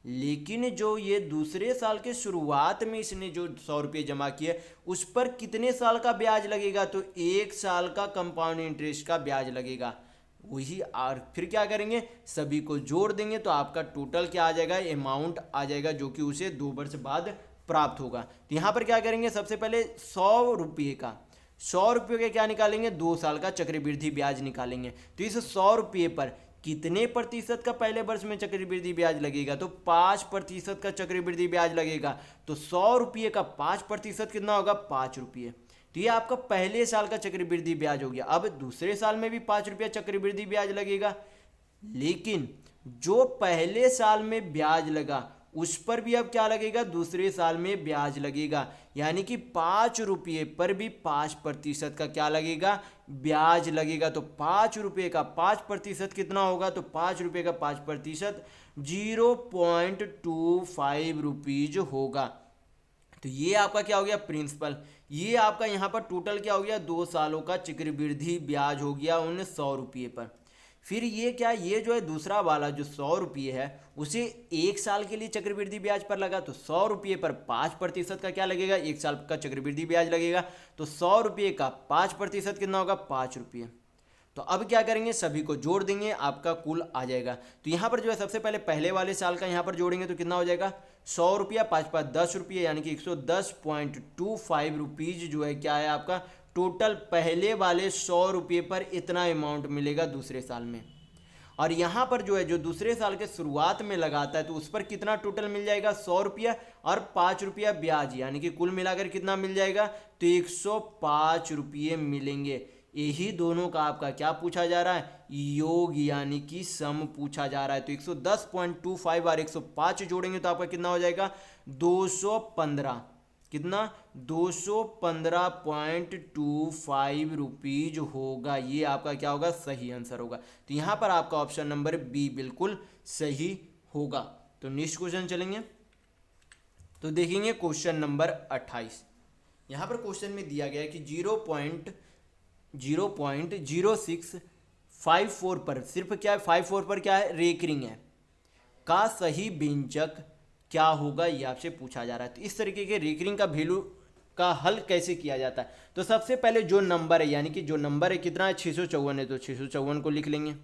[SPEAKER 1] लेकिन जो ये दूसरे साल के शुरुआत में इसने जो 100 रुपये जमा किए, उस पर कितने साल का ब्याज लगेगा, तो 1 साल का कंपाउंड इंटरेस्ट का ब्याज लगेगा। वही और फिर क्या करेंगे, सभी को जोड़ देंगे तो आपका टोटल क्या आ जाएगा, अमाउंट आ जाएगा, जो कि उसे 2 वर्ष बाद प्राप्त होगा। तो यहाँ पर क्या करेंगे, सबसे पहले 100 रुपये का क्या निकालेंगे, 2 साल का चक्रवृद्धि ब्याज निकालेंगे। तो इस 100 रुपये पर कितने प्रतिशत का पहले वर्ष में चक्रवृद्धि ब्याज लगेगा, तो 5% का चक्रवृद्धि ब्याज लगेगा। तो 100 रुपये का 5% कितना होगा, 5 रुपये। तो ये आपका पहले साल का चक्रवृद्धि ब्याज हो गया। अब दूसरे साल में भी 5 रुपया चक्रवृद्धि ब्याज लगेगा, लेकिन जो पहले साल में ब्याज लगा उस पर भी अब क्या लगेगा, दूसरे साल में ब्याज लगेगा, यानी कि 5 रुपये पर भी 5% का क्या लगेगा, ब्याज लगेगा। तो 5 रुपये का 5% कितना होगा, तो 5 रुपये का 5% 0.25 रुपीज होगा। तो ये आपका क्या हो गया, प्रिंसिपल। ये आपका यहाँ पर टोटल क्या हो गया, 2 सालों का चक्रवृद्धि ब्याज हो गया उन 100 रुपये पर। फिर ये क्या, ये जो है दूसरा वाला जो 100 रुपये है उसे 1 साल के लिए चक्रवृद्धि ब्याज पर लगा, तो 100 रुपये पर 5% का क्या लगेगा, 1 साल का चक्रवृद्धि ब्याज लगेगा। तो 100 रुपये का 5% कितना होगा, 5 रुपये। तो अब क्या करेंगे, सभी को जोड़ देंगे, आपका कुल आ जाएगा। तो यहाँ पर जो है सबसे पहले पहले वाले साल का यहाँ पर जोड़ेंगे तो कितना हो जाएगा, 100 रुपया 5 10 रुपये, यानी कि 110.25 रुपीज जो है क्या है आपका टोटल पहले वाले 100 रुपये पर इतना अमाउंट मिलेगा दूसरे साल में। और यहाँ पर जो है जो दूसरे साल के शुरुआत में लगाता है तो उस पर कितना टोटल मिल जाएगा 100 रुपया और 5 रुपया ब्याज, यानी कि कुल मिलाकर कितना मिल जाएगा तो 105 रुपये मिलेंगे। यही दोनों का आपका क्या पूछा जा रहा है, योग यानी कि सम पूछा जा रहा है। तो 110.25 और 105 जोड़ेंगे तो आपका कितना हो जाएगा 215, कितना 215.25 रुपीज होगा। ये आपका क्या होगा, सही आंसर होगा। तो यहाँ पर आपका ऑप्शन नंबर बी बिल्कुल सही होगा। तो नेक्स्ट क्वेश्चन चलेंगे तो देखेंगे क्वेश्चन नंबर 28। यहाँ पर क्वेश्चन में दिया गया है कि 0.0654 पर, सिर्फ क्या है 54 पर क्या है रेकरिंग है, का सही व्यंजक क्या होगा, ये आपसे पूछा जा रहा है। तो इस तरीके के रेकरिंग का वैल्यू का हल कैसे किया जाता है। तो सबसे पहले जो नंबर है, यानी कि जो नंबर है कितना है 654 है, तो 654 को लिख लेंगे,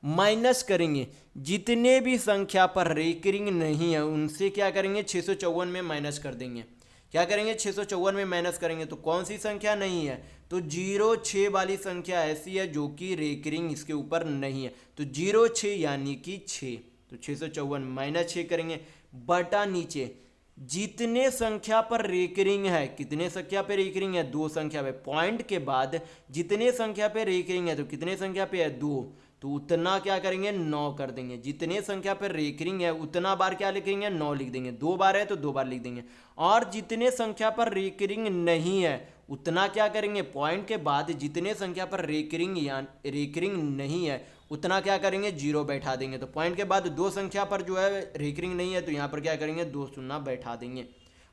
[SPEAKER 1] माइनस करेंगे जितने भी संख्या पर रेकरिंग नहीं है उनसे क्या करेंगे 654 में माइनस कर देंगे। क्या करेंगे 654 में माइनस करेंगे तो कौन सी संख्या नहीं है, तो 06 वाली संख्या ऐसी है जो कि रेकरिंग इसके ऊपर नहीं है। तो 06 यानी कि 6, तो 654 माइनस 6 करेंगे बटा नीचे जितने संख्या पर रेकरिंग है, कितने संख्या पे रेकरिंग है 2 संख्या पे, पॉइंट के बाद जितने संख्या पे रेकरिंग है तो कितने संख्या पे है 2, तो उतना क्या करेंगे 9 कर देंगे। जितने संख्या पर रेकरिंग है उतना बार क्या लिखेंगे 9 लिख देंगे, 2 बार है तो 2 बार लिख देंगे। और जितने संख्या पर रेकरिंग नहीं है उतना क्या करेंगे, पॉइंट के बाद जितने संख्या पर रेकरिंग या रेकरिंग नहीं है उतना क्या करेंगे 0 बैठा देंगे। तो पॉइंट के बाद 2 संख्या पर जो है रेकरिंग नहीं है तो यहाँ पर क्या करेंगे 2 शून्य बैठा देंगे।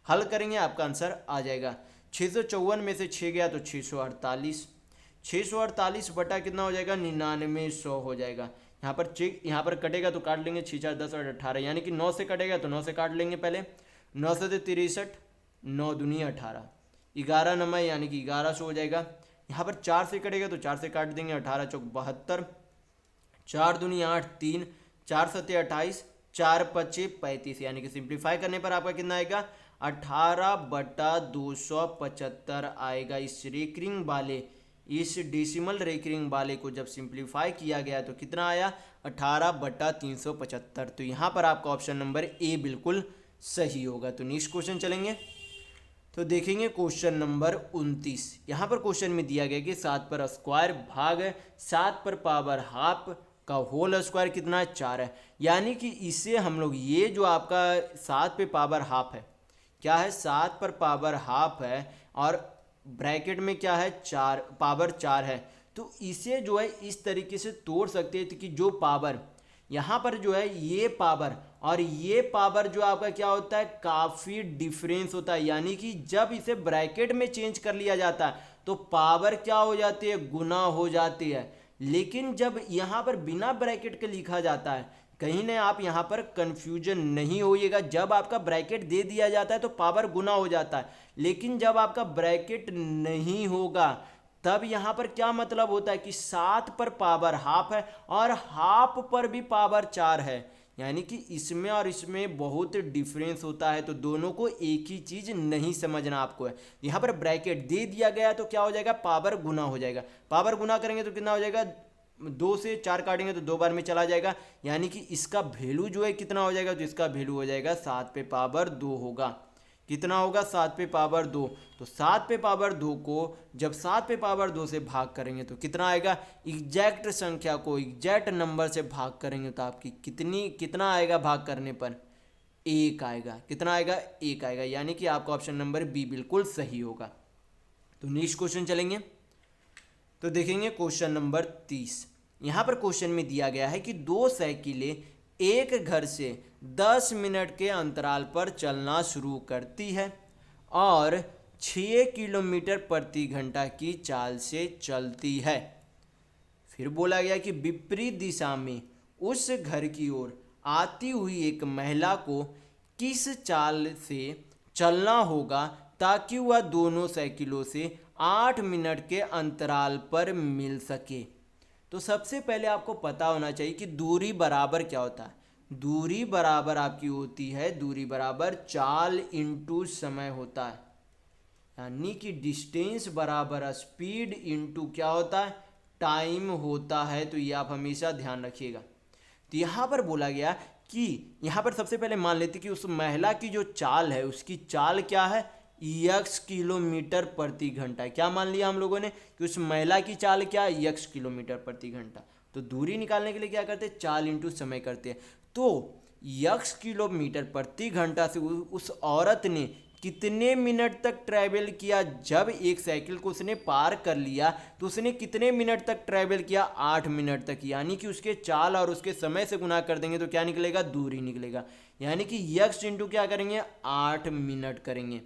[SPEAKER 1] हल करेंगे आपका आंसर आ जाएगा 654 में से 6 गया तो 648, 648 बटा कितना हो जाएगा 9900 हो जाएगा। यहाँ पर कटेगा तो काट लेंगे 6 4 10 और 18, यानी कि 9 से कटेगा तो 9 से काट लेंगे पहले, 9 से 63, 9 दूनी 18, 11 नंबर यानी कि 1100 हो जाएगा। यहाँ पर 4 से कटेगा तो 4 से काट देंगे, 18 चौक 72, 4 दूनी 8, 3, 4 सत्ते 28, 4 पच्चे 35, यानी कि सिंप्लीफाई करने पर आपका कितना आएगा 18/275 आएगा। इस रेकरिंग वाले, इस डेसिमल रेकरिंग वाले को जब सिंप्लीफाई किया गया तो कितना आया 18/375। तो यहाँ पर आपका ऑप्शन नंबर ए बिल्कुल सही होगा। तो नेक्स्ट क्वेश्चन चलेंगे तो देखेंगे क्वेश्चन नंबर 29। यहाँ पर क्वेश्चन में दिया गया कि 7 पर स्क्वायर भाग 7 पर पावर हाफ का होल स्क्वायर कितना है 4 है। यानी कि इसे हम लोग ये जो आपका 7 पे पावर हाफ है, क्या है 7 पर पावर हाफ है और ब्रैकेट में क्या है 4 पावर 4 है, तो इसे जो है इस तरीके से तोड़ सकते हैं कि जो पावर यहाँ पर जो है ये पावर और ये पावर जो आपका क्या होता है काफ़ी डिफरेंस होता है। यानी कि जब इसे ब्रैकेट में चेंज कर लिया जाता है तो पावर क्या हो जाती है गुना हो जाती है, लेकिन जब यहाँ पर बिना ब्रैकेट के लिखा जाता है, कहीं ना आप यहाँ पर कंफ्यूजन नहीं होइएगा, जब आपका ब्रैकेट दे दिया जाता है तो पावर गुना हो जाता है, लेकिन जब आपका ब्रैकेट नहीं होगा तब यहाँ पर क्या मतलब होता है कि 7 पर पावर हाफ है और हाफ पर भी पावर 4 है, यानी कि इसमें और इसमें बहुत डिफरेंस होता है। तो दोनों को एक ही चीज़ नहीं समझना आपको है। यहाँ पर ब्रैकेट दे दिया गया तो क्या हो जाएगा पावर गुना हो जाएगा, पावर गुना करेंगे तो कितना हो जाएगा 2 से 4 काटेंगे तो 2 बार में चला जाएगा, यानी कि इसका वैल्यू जो है कितना हो जाएगा, तो इसका वैल्यू हो जाएगा 7 पे पावर 2 होगा। कितना होगा 7 पे पावर 2, तो 7 पे पावर 2 को जब 7 पे पावर 2 से भाग करेंगे तो कितना आएगा, एग्जैक्ट संख्या को एग्जैक्ट नंबर से भाग करेंगे तो आपकी कितना आएगा भाग करने पर 1 आएगा। कितना आएगा 1 आएगा, यानी कि आपका ऑप्शन नंबर बी बिल्कुल सही होगा। तो नेक्स्ट क्वेश्चन चलेंगे तो देखेंगे क्वेश्चन नंबर 30। यहाँ पर क्वेश्चन में दिया गया है कि 2 साइकिलें एक घर से 10 मिनट के अंतराल पर चलना शुरू करती है और 6 किलोमीटर प्रति घंटा की चाल से चलती है। फिर बोला गया कि विपरीत दिशा में उस घर की ओर आती हुई एक महिला को किस चाल से चलना होगा ताकि वह दोनों साइकिलों से 8 मिनट के अंतराल पर मिल सके। तो सबसे पहले आपको पता होना चाहिए कि दूरी बराबर क्या होता है। दूरी बराबर आपकी होती है, दूरी बराबर चाल इंटू समय होता है। यानी कि डिस्टेंस बराबर स्पीड इनटू क्या होता है, टाइम होता है। तो ये आप हमेशा ध्यान रखिएगा। तो यहाँ पर बोला गया कि यहाँ पर सबसे पहले मान लेते कि उस महिला की जो चाल है उसकी चाल क्या है, यक्स किलोमीटर प्रति घंटा। क्या मान लिया हम लोगों ने कि उस महिला की चाल क्या है, यक्स किलोमीटर प्रति घंटा। तो दूरी निकालने के लिए क्या करते हैं, चाल इंटू समय करते हैं। तो यक्स किलोमीटर प्रति घंटा से उस औरत ने कितने मिनट तक ट्रैवल किया, जब एक साइकिल को उसने पार कर लिया तो उसने कितने मिनट तक ट्रैवल किया, 8 मिनट तक। यानी कि उसके चाल और उसके समय से गुना कर देंगे तो क्या निकलेगा, दूरी निकलेगा। यानी कि यक्स इंटू क्या करेंगे, 8 मिनट करेंगे।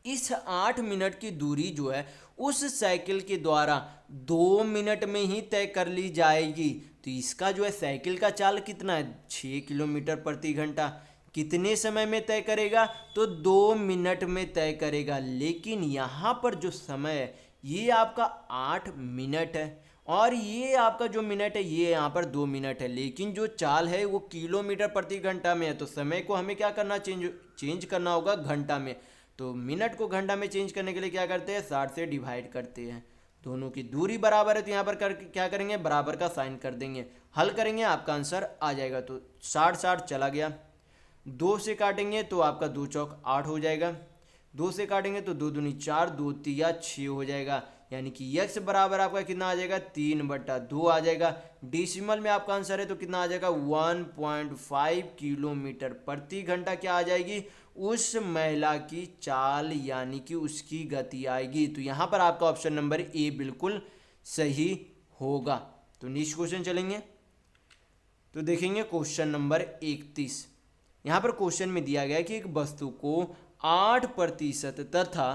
[SPEAKER 1] इस 8 मिनट की दूरी जो है उस साइकिल के द्वारा 2 मिनट में ही तय कर ली जाएगी। तो इसका जो है साइकिल का चाल कितना है, 6 किलोमीटर प्रति घंटा। कितने समय में तय करेगा, तो 2 मिनट में तय करेगा। लेकिन यहाँ पर जो समय है ये आपका 8 मिनट है और ये आपका जो मिनट है ये यहाँ पर 2 मिनट है। लेकिन जो चाल है वो किलोमीटर प्रति घंटा में है, तो समय को हमें क्या करना, चेंज करना होगा घंटा में। तो मिनट को घंटा में चेंज करने के लिए क्या करते हैं, 60 से डिवाइड करते हैं। दोनों की दूरी बराबर है तो यहाँ पर क्या करेंगे, बराबर का साइन कर देंगे। हल करेंगे आपका आंसर आ जाएगा। तो 60 चला गया, 2 से काटेंगे तो आपका 2 चौक 8 हो जाएगा, 2 से काटेंगे तो 2 दूनी 4, 2 तिया 6 हो जाएगा। यानी कि यक्स बराबर आपका कितना आ जाएगा, 3/2 आ जाएगा। डेसिमल में आपका आंसर है तो कितना आ जाएगा, 1.5 किलोमीटर प्रति घंटा क्या आ जाएगी, उस महिला की चाल यानी कि उसकी गति आएगी। तो यहाँ पर आपका ऑप्शन नंबर ए बिल्कुल सही होगा। तो नेक्स्ट क्वेश्चन चलेंगे तो देखेंगे क्वेश्चन नंबर 31। यहाँ पर क्वेश्चन में दिया गया है कि एक वस्तु को 8% तथा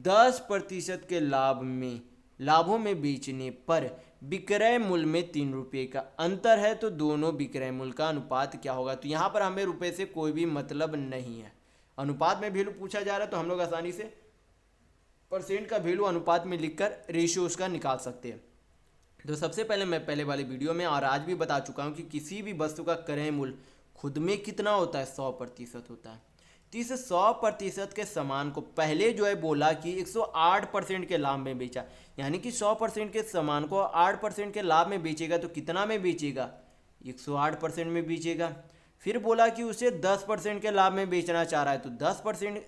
[SPEAKER 1] 10% के लाभों में बेचने पर विक्रय मूल्य में 3 रुपये का अंतर है, तो दोनों विक्रय मूल्य का अनुपात क्या होगा। तो यहाँ पर हमें रुपए से कोई भी मतलब नहीं है, अनुपात में वैल्यू पूछा जा रहा है तो हम लोग आसानी से परसेंट का वैल्यू अनुपात में लिखकर रेशियो उसका निकाल सकते हैं। तो सबसे पहले मैं पहले वाली वीडियो में और आज भी बता चुका हूँ कि किसी भी वस्तु का क्रय मूल्य खुद में कितना होता है, 100% होता है। तो इस 100% के सामान को पहले जो है बोला कि 108% के लाभ में बेचा, यानी कि 100% के सामान को 8% के लाभ में बेचेगा तो कितना में बेचेगा, 108% में बेचेगा। फिर बोला कि उसे 10% के लाभ में बेचना चाह रहा है तो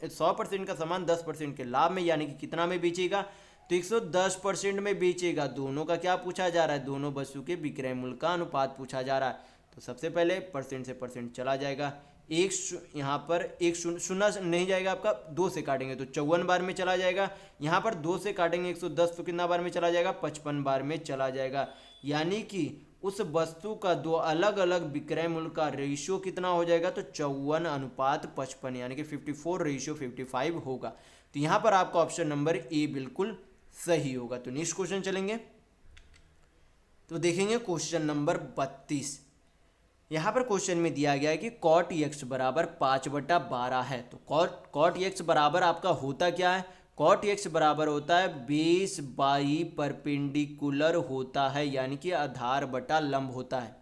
[SPEAKER 1] 100% का सामान 10% के लाभ में यानी कि कितना में बेचेगा, तो 110% में बेचेगा। दोनों का क्या पूछा जा रहा है, दोनों वस्तु के विक्रय मूल्य का अनुपात पूछा जा रहा है। तो सबसे पहले परसेंट से परसेंट चला जाएगा, यहाँ पर एक शून्य नहीं जाएगा आपका, 2 से काटेंगे तो 54 बार में चला जाएगा। यहाँ पर 2 से काटेंगे 110 तो कितना बार में चला जाएगा, 55 बार में चला जाएगा। यानी कि उस वस्तु का 2 अलग अलग विक्रय मूल्य का रेशियो कितना हो जाएगा, तो 54:55 यानी कि 54:55 होगा। तो यहाँ पर आपका ऑप्शन नंबर ए बिल्कुल सही होगा। तो नेक्स्ट क्वेश्चन चलेंगे तो देखेंगे क्वेश्चन नंबर 32। यहाँ पर क्वेश्चन में दिया गया है कि cot x बराबर 5/12 है। तो cot x बराबर आपका होता क्या है, cot x बराबर होता है बेस बाई परपेंडिकुलर होता है, यानी कि आधार बटा लंब होता है।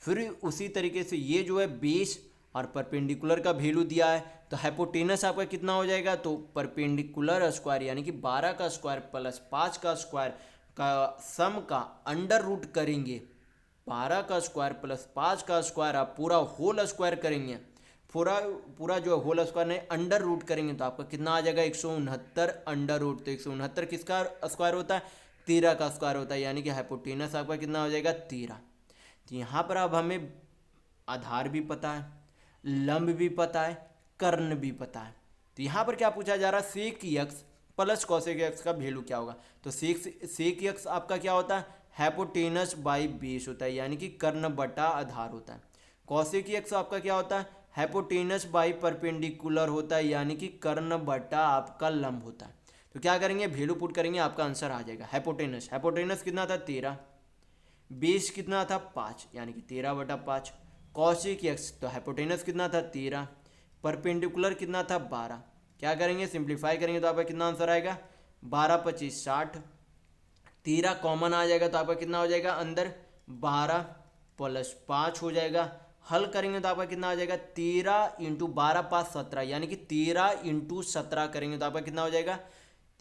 [SPEAKER 1] फिर उसी तरीके से ये जो है बेस और परपेंडिकुलर का वैल्यू दिया है, तो हाइपोटेनस आपका कितना हो जाएगा, तो परपेंडिकुलर स्क्वायर यानी कि 12 का स्क्वायर प्लस 5 का स्क्वायर का सम का अंडर रूट करेंगे। 12 का स्क्वायर प्लस 5 का स्क्वायर आप पूरा होल स्क्वायर करेंगे, पूरा जो होल स्क्वायर ने अंडर रूट करेंगे तो आपका कितना आ जाएगा, 169 अंडर रूट। तो 169 किसका स्क्वायर होता है, 13 का स्क्वायर होता है, यानी कि हाइपोटेनस आपका कितना हो जाएगा, 13। तो यहाँ पर अब हमें आधार भी पता है, लंब भी पता है, कर्ण भी पता है। तो यहाँ पर क्या पूछा जा रहा है, sec x plus cosec x का वैल्यू क्या होगा। तो सेक एक्स आपका क्या होता है, हाइपोटेनस बाई बेस होता है, यानी कि कर्ण बटा आधार होता है। कॉसेक एक्स आपका क्या होता है, हाइपोटेनस बाई परपेंडिकुलर होता है, यानी कि कर्ण बटा आपका लंब होता है। तो क्या करेंगे, वैल्यू पुट करेंगे, आपका आंसर आ जाएगा। हाइपोटेनस कितना था, 13, बेस कितना था, 5, यानी कि 13/5। कॉसेक एक्स तो हाइपोटेनस कितना था, 13, परपेंडिकुलर कितना था, 12। क्या करेंगे, सिंप्लीफाई करेंगे तो आपका कितना आंसर आएगा, 12 25 60। 13 कॉमन आ जाएगा तो आपका कितना हो जाएगा, अंदर 12 प्लस 5 हो जाएगा। हल करेंगे तो आपका कितना आ जाएगा 13 इंटू 12×5 = 17, यानी कि 13 × 17 करेंगे तो आपका कितना हो जाएगा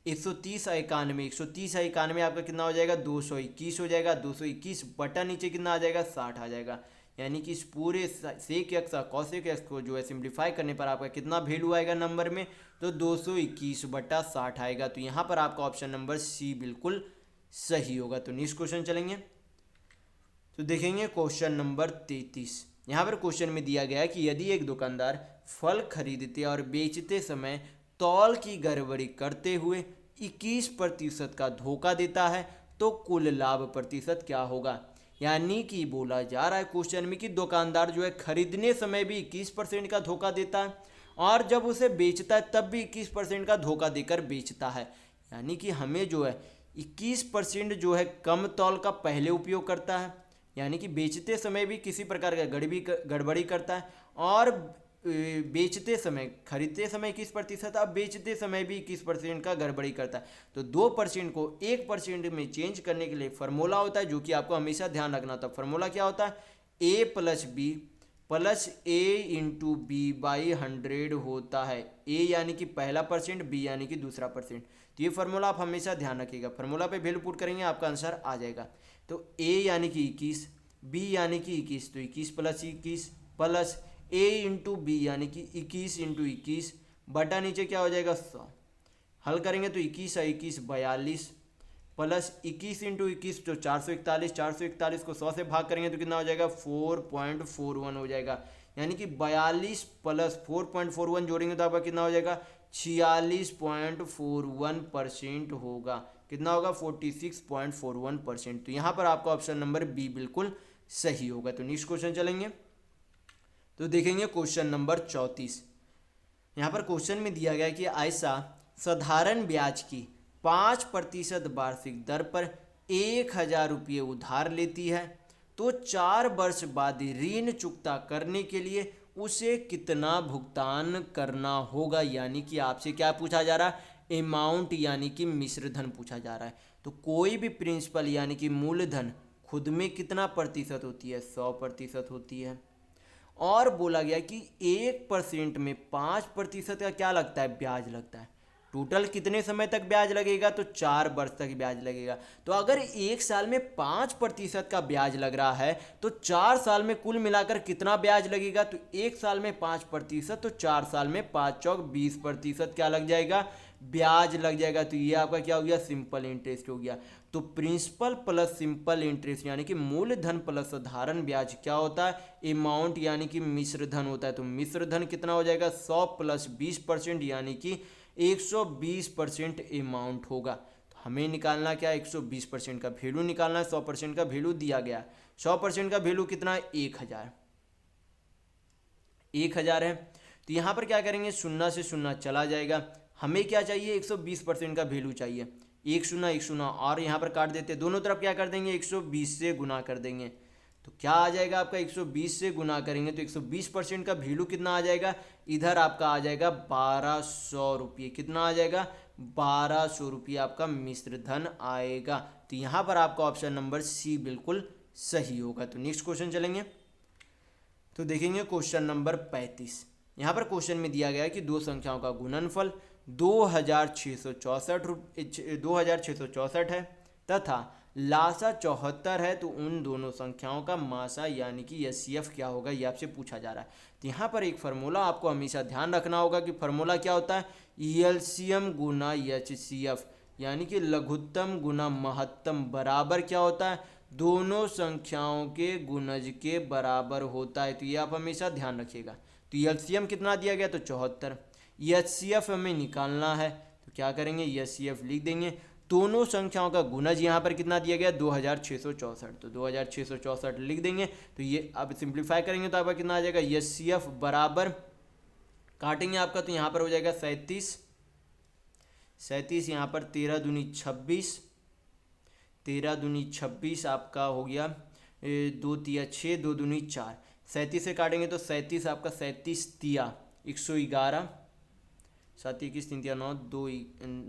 [SPEAKER 1] 130 × 91, 130 × 91 आपका कितना हो जाएगा 221 हो जाएगा। 221 बटा नीचे कितना आ जाएगा 60 आ जाएगा, यानी कि इस पूरे सेक एक्स और कॉसेक एक्स को जो है सिंप्लीफाई करने पर आपका कितना वैल्यू आएगा नंबर में, तो 221/60 आएगा। तो यहाँ पर आपका ऑप्शन नंबर सी बिल्कुल सही होगा। तो नेक्स्ट क्वेश्चन चलेंगे, तो देखेंगे क्वेश्चन नंबर 33। यहाँ पर क्वेश्चन में दिया गया है कि यदि एक दुकानदार फल खरीदते और बेचते समय तौल की गड़बड़ी करते हुए 21% का धोखा देता है तो कुल लाभ प्रतिशत क्या होगा। यानी कि बोला जा रहा है क्वेश्चन में कि दुकानदार जो है खरीदने समय भी 21% का धोखा देता है और जब उसे बेचता है तब भी 21% का धोखा देकर बेचता है। यानी कि हमें जो है 21% जो है कम तौल का पहले उपयोग करता है, यानी कि बेचते समय भी किसी प्रकार का गड़बड़ी करता है और बेचते समय, खरीदते समय 21% अब बेचते समय भी 21% का गड़बड़ी करता है। तो 2% को 1% में चेंज करने के लिए फार्मूला होता है जो कि आपको हमेशा ध्यान रखना था। फार्मूला क्या होता है, A+B+A×B/100 होता है। A यानी कि पहला परसेंट, B यानी कि दूसरा परसेंट। तो ये फार्मूला आप हमेशा ध्यान रखिएगा। फार्मूला पे वैल्यू पुट करेंगे आपका आंसर आ जाएगा। तो A यानी कि 21, B यानी कि 21, तो 21+21 प्लस A×B यानी कि 21×21 बटा नीचे क्या हो जाएगा 100। हल करेंगे तो 21 और 21 42 प्लस 21×21 तो 441, 441 को 100 से भाग करेंगे तो कितना हो जाएगा 4.41 हो जाएगा। यानी कि 42 प्लस 4.41 जोड़ेंगे तो आपका कितना हो जाएगा 46.41% होगा। कितना होगा 46.41%। तो यहाँ पर आपका ऑप्शन नंबर बी बिल्कुल सही होगा। तो नेक्स्ट क्वेश्चन चलेंगे, तो देखेंगे क्वेश्चन नंबर 34। यहाँ पर क्वेश्चन में दिया गया है कि ऐसा साधारण ब्याज की 5% वार्षिक दर पर 1000 रुपये उधार लेती है तो 4 वर्ष बाद ऋण चुकता करने के लिए उसे कितना भुगतान करना होगा। यानी कि आपसे क्या पूछा जा रहा है, अमाउंट यानी कि मिश्र धन पूछा जा रहा है। तो कोई भी प्रिंसिपल यानी कि मूलधन खुद में कितना प्रतिशत होती है 100% होती है और बोला गया कि 1% में 5% का क्या लगता है ब्याज लगता है। टोटल कितने समय तक ब्याज लगेगा, तो 4 वर्ष तक ब्याज लगेगा। तो अगर एक साल में 5% का ब्याज लग रहा है तो 4 साल में कुल मिलाकर कितना ब्याज लगेगा, तो एक साल में 5% तो 4 साल में 5 चौक 20% क्या लग जाएगा ब्याज लग जाएगा। तो ये आपका क्या हो गया सिंपल इंटरेस्ट हो गया। तो प्रिंसिपल प्लस सिंपल इंटरेस्ट यानी कि मूलधन प्लस साधारण ब्याज क्या होता है, अमाउंट यानी कि मिश्र धन होता है। तो मिश्र धन कितना हो जाएगा 100 + 20% यानी कि 120% अमाउंट होगा। तो हमें निकालना क्या है 120% का वैल्यू निकालना है। 100% का वैल्यू दिया गया, 100% का वैल्यू कितना है 1000 है। तो यहाँ पर क्या करेंगे 0 से 0 चला जाएगा। हमें क्या चाहिए 120% का वैल्यू चाहिए, 1 0 1 0 और यहाँ पर काट देते, दोनों तरफ क्या कर देंगे 120 से गुना कर देंगे। तो क्या आ जाएगा आपका 120 से गुना करेंगे तो 120% का वैल्यू कितना आ जाएगा, इधर आपका आ जाएगा 1200 रुपये। कितना आ जाएगा 1200 रुपये आपका मिश्र धन आएगा। तो यहाँ पर आपका ऑप्शन नंबर सी बिल्कुल सही होगा। तो नेक्स्ट क्वेश्चन चलेंगे, तो देखेंगे क्वेश्चन नंबर 35। यहाँ पर क्वेश्चन में दिया गया है कि दो संख्याओं का गुणनफल 2664 है तथा लासा 74 है तो उन दोनों संख्याओं का मासा यानी कि एचसीएफ क्या होगा, ये आपसे पूछा जा रहा है। तो यहाँ पर एक फार्मूला आपको हमेशा ध्यान रखना होगा कि फार्मूला क्या होता है एलसीएम गुना एचसीएफ यानी कि लघुत्तम गुना महत्तम बराबर क्या होता है दोनों संख्याओं के गुणज के बराबर होता है। तो ये आप हमेशा ध्यान रखिएगा। तो एलसीएम कितना दिया गया तो 74, एचसीएफ हमें निकालना है तो क्या करेंगे एचसीएफ लिख देंगे। दोनों संख्याओं का गुणज यहाँ पर कितना दिया गया 2664, तो 2664 लिख देंगे। तो ये अब सिंप्लीफाई करेंगे तो आपका कितना आ जाएगा एचसीएफ बराबर काटेंगे आपका तो यहाँ पर हो जाएगा 37 यहाँ पर 13 दूनी 26, 13 दूनी 26 आपका हो गया 2 तिया 6, 2 दूनी 4, 37 से काटेंगे तो 37 आपका 37 तिया 111, 7 21 3 9 2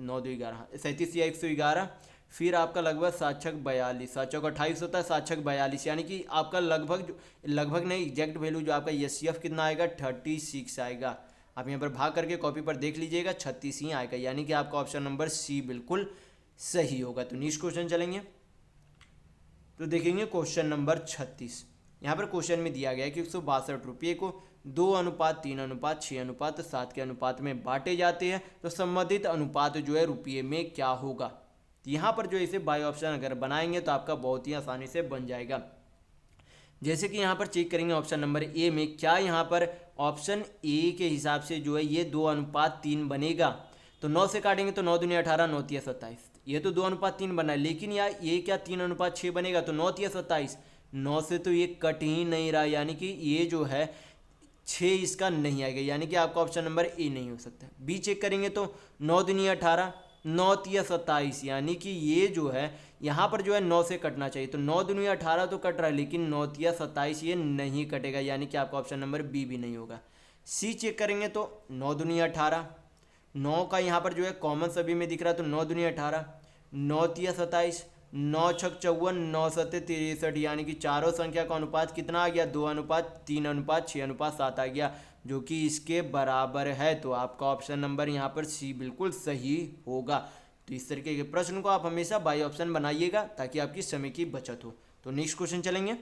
[SPEAKER 1] 9 2 11, 37 या 111, फिर आपका लगभग 7×42, 7×28 होता है, 7×42 यानी कि आपका लगभग नहीं, एग्जैक्ट वैल्यू जो आपका एचसीएफ कितना आएगा 36 आएगा। आप यहाँ पर भाग करके कॉपी पर देख लीजिएगा, 36 ही आएगा, यानी कि आपका ऑप्शन नंबर सी बिल्कुल सही होगा। तो नेक्स्ट क्वेश्चन चलेंगे, तो देखेंगे क्वेश्चन नंबर 36। यहाँ पर क्वेश्चन में दिया गया है कि 162 रुपये को 2:3:6:7 के अनुपात में बांटे जाते हैं, तो संबंधित अनुपात जो है रुपये में क्या होगा। तो यहाँ पर जो इसे बाय ऑप्शन अगर बनाएंगे तो आपका बहुत ही आसानी से बन जाएगा। जैसे कि यहाँ पर चेक करेंगे ऑप्शन नंबर ए में, क्या यहाँ पर ऑप्शन ए के हिसाब से जो है ये 2:3 बनेगा। तो 9 से काटेंगे तो 9 दूनी 18, 9 तिया 27, ये तो 2:3 बना है, लेकिन यार ये क्या 3:6 बनेगा, तो 9 तिया 27, 9 से तो ये कट ही नहीं रहा, यानी कि ये जो है 6 इसका नहीं आएगा, यानी कि आपका ऑप्शन नंबर ए नहीं हो सकता। बी चेक करेंगे तो 9 दूनी 18, 9 तिया 27, यानी कि ये जो है यहाँ पर जो है 9 से कटना चाहिए, तो 9 दूनी 18 तो कट रहा है, लेकिन 9 तिया 27 ये नहीं कटेगा, यानी कि आपका ऑप्शन नंबर बी भी नहीं होगा। सी चेक करेंगे तो 9 दूनी 18, 9 का यहाँ पर जो है कॉमन सभी में दिख रहा है, तो 9 दूनी 18, 9 तिया 27, 9 छक 54, 9 सत्ते 63, यानी कि चारों संख्या का अनुपात कितना आ गया, 2:3:6:7 आ गया, जो कि इसके बराबर है। तो आपका ऑप्शन नंबर यहाँ पर सी बिल्कुल सही होगा। तो इस तरीके के प्रश्न को आप हमेशा बाई ऑप्शन बनाइएगा ताकि आपकी समय की बचत हो। तो नेक्स्ट क्वेश्चन चलेंगे,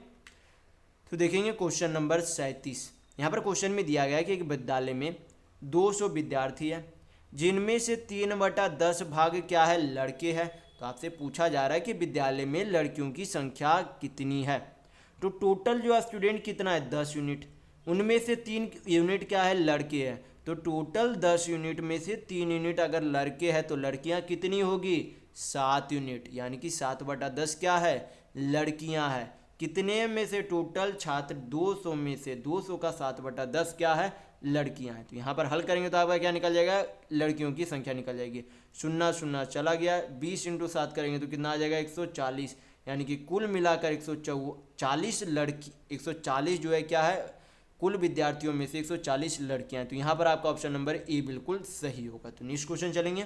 [SPEAKER 1] तो देखेंगे क्वेश्चन नंबर 37। यहाँ पर क्वेश्चन में दिया गया है कि एक विद्यालय में 200 विद्यार्थी है, जिनमें से 3/10 भाग क्या है, लड़के हैं। तो आपसे पूछा जा रहा है कि विद्यालय में लड़कियों की संख्या कितनी है। तो टोटल जो स्टूडेंट कितना है, 10 यूनिट, उनमें से 3 यूनिट क्या है, लड़के हैं। तो टोटल 10 यूनिट में से 3 यूनिट अगर लड़के हैं तो लड़कियां कितनी होगी, 7 यूनिट, यानी कि 7/10 क्या है, लड़कियां हैं। कितने में से, टोटल छात्र 200 में से 200 का 7/10 क्या है, लड़कियां हैं। तो यहाँ पर हल करेंगे तो आपका क्या निकल जाएगा, लड़कियों की संख्या निकल जाएगी, 0 0 चला गया, 20 × 7 करेंगे तो कितना आ जाएगा, 140, यानी कि कुल मिलाकर 140 लड़की, 140 जो है क्या है, कुल विद्यार्थियों में से 140 लड़कियां हैं। तो यहाँ पर आपका ऑप्शन नंबर ए बिल्कुल सही होगा। तो नेक्स्ट क्वेश्चन चलेंगे,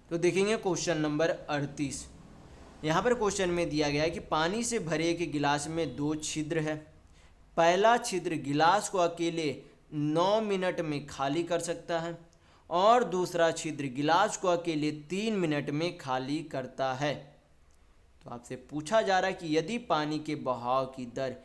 [SPEAKER 1] तो देखेंगे क्वेश्चन नंबर 38। यहाँ पर क्वेश्चन में दिया गया है कि पानी से भरे एक गिलास में 2 छिद्र है। पहला छिद्र गिलास को अकेले 9 मिनट में खाली कर सकता है और दूसरा छिद्र गिलास को अकेले 3 मिनट में खाली करता है। तो आपसे पूछा जा रहा है कि यदि पानी के बहाव की दर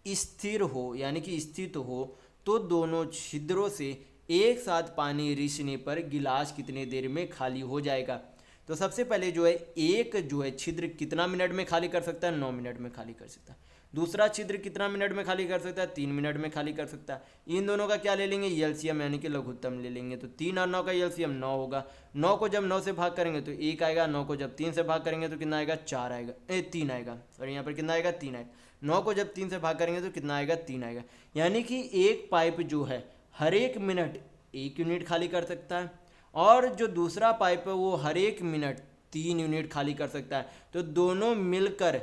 [SPEAKER 1] स्थिर हो, यानी कि स्थित हो, तो दोनों छिद्रों से एक साथ पानी रिसने पर गिलास कितने देर में खाली हो जाएगा। तो सबसे पहले जो है एक जो है छिद्र कितना मिनट में खाली कर सकता है, 9 मिनट में खाली कर सकता है। दूसरा छिद्र कितना मिनट में खाली कर सकता है, 3 मिनट में खाली कर सकता है। इन दोनों का क्या ले लेंगे, एलसीएम यानी कि लघुत्तम ले लेंगे। तो 3 और 9 का एलसीएम 9 होगा। 9 को जब 9 से भाग करेंगे तो 1 आएगा, 9 को जब 3 से भाग करेंगे तो कितना आएगा, 4 आएगा, 3 आएगा, और यहाँ पर कितना आएगा, 3 आएगा। 9 को जब 3 से भाग करेंगे तो कितना आएगा, 3 आएगा। यानी कि एक पाइप जो है हर एक मिनट 1 यूनिट खाली कर सकता है, और जो दूसरा पाइप है वो हर एक मिनट 3 यूनिट खाली कर सकता है। तो दोनों मिलकर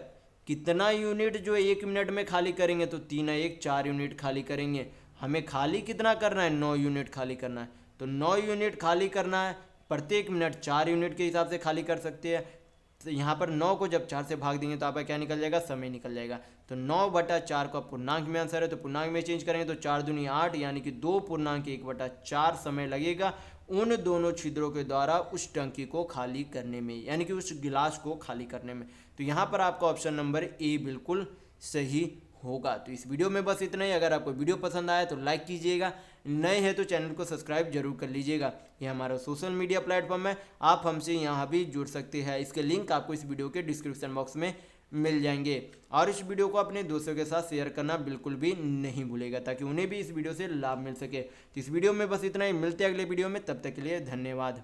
[SPEAKER 1] कितना यूनिट जो 1 मिनट में खाली करेंगे, तो 3 1 4 यूनिट खाली करेंगे। हमें खाली कितना करना है, 9 यूनिट खाली करना है। तो 9 यूनिट खाली करना है, प्रत्येक मिनट 4 यूनिट के हिसाब से खाली कर सकते हैं। तो यहाँ पर 9 को जब 4 से भाग देंगे तो आपका क्या निकल जाएगा, समय निकल जाएगा। तो 9/4 का पूर्णांक में आंसर है, तो पूर्णांक में चेंज करेंगे तो 4 दूनी 8, यानी कि 2.1/4 समय लगेगा उन दोनों छिद्रों के द्वारा उस टंकी को खाली करने में, यानी कि उस गिलास को खाली करने में। तो यहाँ पर आपका ऑप्शन नंबर ए बिल्कुल सही होगा। तो इस वीडियो में बस इतना ही। अगर आपको वीडियो पसंद आया तो लाइक कीजिएगा, नए हैं तो चैनल को सब्सक्राइब जरूर कर लीजिएगा। ये हमारा सोशल मीडिया प्लेटफॉर्म है, आप हमसे यहाँ भी जुड़ सकते हैं। इसके लिंक आपको इस वीडियो के डिस्क्रिप्शन बॉक्स में मिल जाएंगे। और इस वीडियो को अपने दोस्तों के साथ शेयर करना बिल्कुल भी नहीं भूलेगा, ताकि उन्हें भी इस वीडियो से लाभ मिल सके। तो इस वीडियो में बस इतना ही, मिलते हैं अगले वीडियो में, तब तक के लिए धन्यवाद।